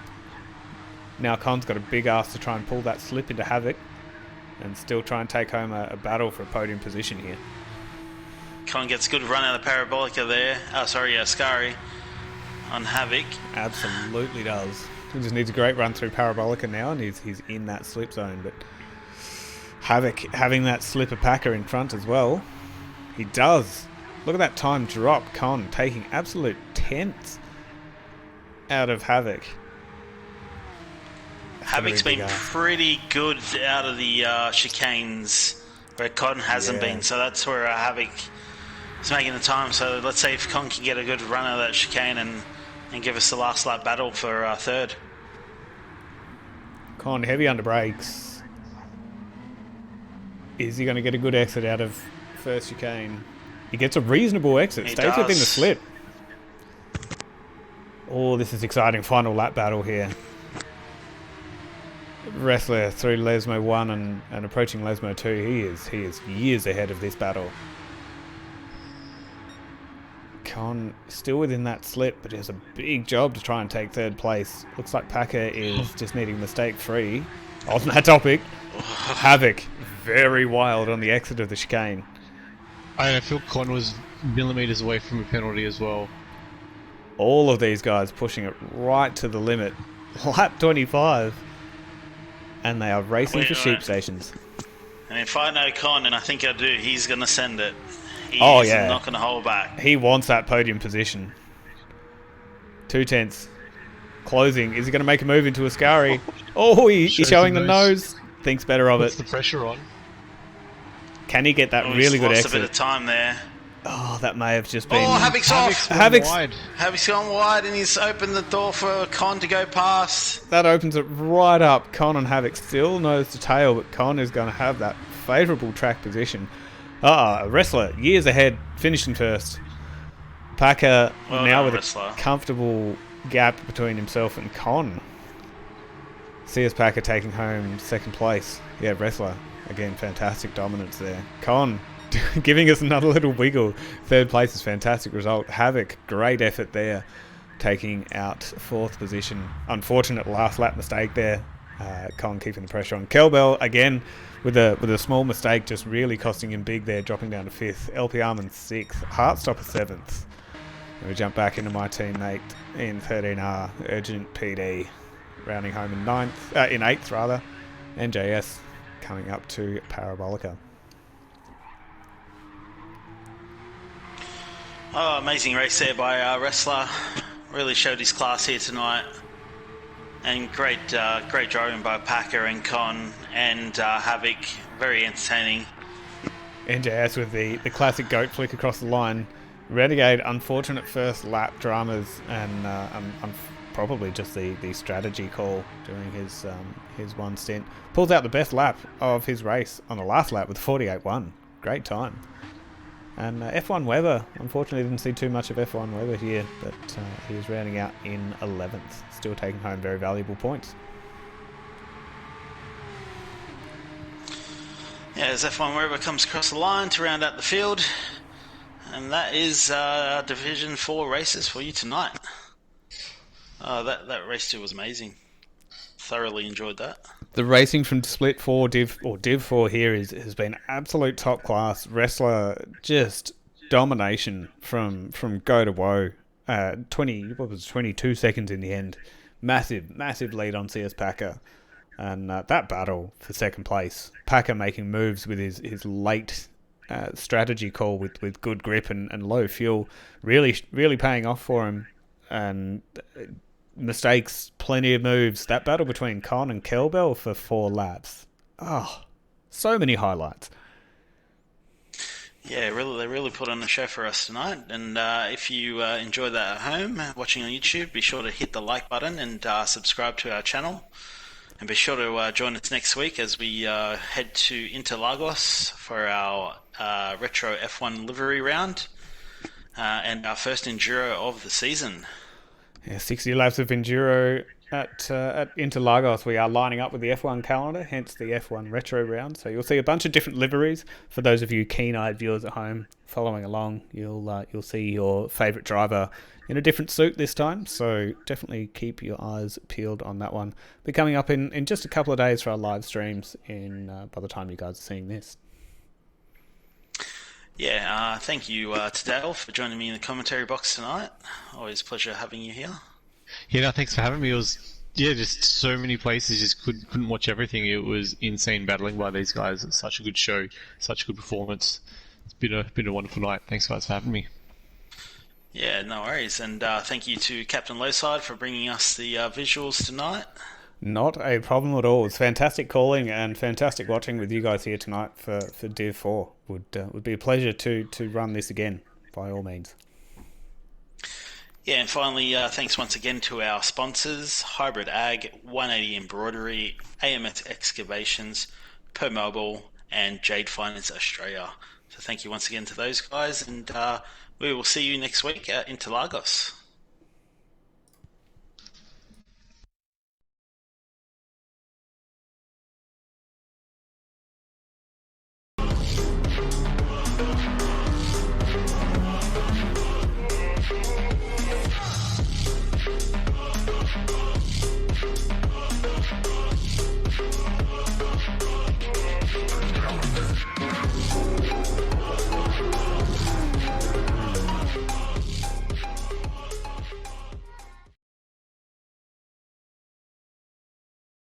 Now Con's got a big ass to try and pull that slip into Havoc, and still try and take home a battle for a podium position here. Con gets a good run out of Parabolica there. Ascari on Havoc. Absolutely does. He just needs a great run through Parabolica now, and he's in that slip zone. But Havoc having that slip of Packer in front as well. He does. Look at that time drop. Con taking absolute tenths out of Havoc. Havoc's been pretty good out of the chicanes where Con hasn't been, so that's where Havoc is making the time. So let's see if Con can get a good run out of that chicane and give us the last lap battle for third. Con heavy under brakes. Is he going to get a good exit out of first chicane? He gets a reasonable exit. He Stays does. within the slip. Oh, this is exciting. Final lap battle here. Wrestler through Lesmo 1 and approaching Lesmo 2. He is years ahead of this battle. Con still within that slip, but he has a big job to try and take third place. Looks like Packer is just needing mistake free. On that topic, Havoc very wild on the exit of the chicane. I feel Con was millimeters away from a penalty as well. All of these guys pushing it right to the limit. Lap 25. And they are racing for sheep stations. And if I know Con, and I think I do, he's going to send it. He's not going to hold back. He wants that podium position. 2 tenths. Closing. Is he going to make a move into Ascari? Oh, he's showing the nose. Thinks better of it. Puts the pressure on. Can he get that really good exit? Lost a bit of time there. Oh, that may have just been... Oh, Havoc's off! Wide. Havoc's gone wide, and he's opened the door for Con to go past. That opens it right up. Con and Havoc still nose to tail, but Con is going to have that favourable track position. Wrestler, years ahead, finishing first. Packer now with a comfortable gap between himself and Con. CS Packer taking home second place. Yeah, Wrestler, again, fantastic dominance there. Con giving us another little wiggle. Third place is fantastic result. Havoc, great effort there, taking out fourth position. Unfortunate last lap mistake there. Con keeping the pressure on. Kelbell, again, with a small mistake, just really costing him big there, dropping down to fifth. LP Armand sixth. Heartstopper seventh. And we jump back into my teammate in 13R, Urgent PD, rounding home in eighth rather. NJS coming up to Parabolica. Oh, amazing race there by Wrestler. Really showed his class here tonight. And great driving by Packer and Con and Havoc. Very entertaining. NJS with the classic goat flick across the line. Renegade, unfortunate first lap dramas and probably just the strategy call during his one stint. Pulls out the best lap of his race on the last lap with 48.1. Great time. And F1 Weber, unfortunately didn't see too much of F1 Weber here, but he was rounding out in 11th, still taking home very valuable points. Yeah, as F1 Weber comes across the line to round out the field, and that is Division 4 races for you tonight. That race 2 was amazing. Thoroughly enjoyed that. The racing from Split 4 Div 4 here has been absolute top class. Wrestler, just domination from go to woe. 22 seconds in the end. Massive lead on CS Packer. And that battle for second place. Packer making moves with his late strategy call with good grip and low fuel. Really paying off for him. And mistakes, plenty of moves. That battle between Con and Kelbell for 4 laps. Oh, so many highlights. Yeah, they really put on a show for us tonight. And if you enjoy that at home, watching on YouTube, be sure to hit the like button and subscribe to our channel. And be sure to join us next week as we head to Interlagos for our Retro F1 livery round and our first Enduro of the season. Yeah, 60 laps of Enduro at Interlagos. We are lining up with the F1 calendar, hence the F1 Retro round. So you'll see a bunch of different liveries. For those of you keen-eyed viewers at home following along, you'll see your favourite driver in a different suit this time. So definitely keep your eyes peeled on that one. Be coming up in just a couple of days for our live streams by the time you guys are seeing this. Yeah, thank you to Dale for joining me in the commentary box tonight. Always a pleasure having you here. Yeah, no, thanks for having me. It was just so many places, just couldn't watch everything. It was insane battling by these guys. It's such a good show, such a good performance. It's been a wonderful night. Thanks guys for having me. Yeah, no worries. And thank you to Captain Lowside for bringing us the visuals tonight. Not a problem at all. It's fantastic calling and fantastic watching with you guys here tonight for Div 4. Would be a pleasure to run this again, by all means. Yeah, and finally, thanks once again to our sponsors, Hybrid Ag, 180 Embroidery, AMS Excavations, Per Mobile, and Jade Finance Australia. So thank you once again to those guys, and we will see you next week at Interlagos.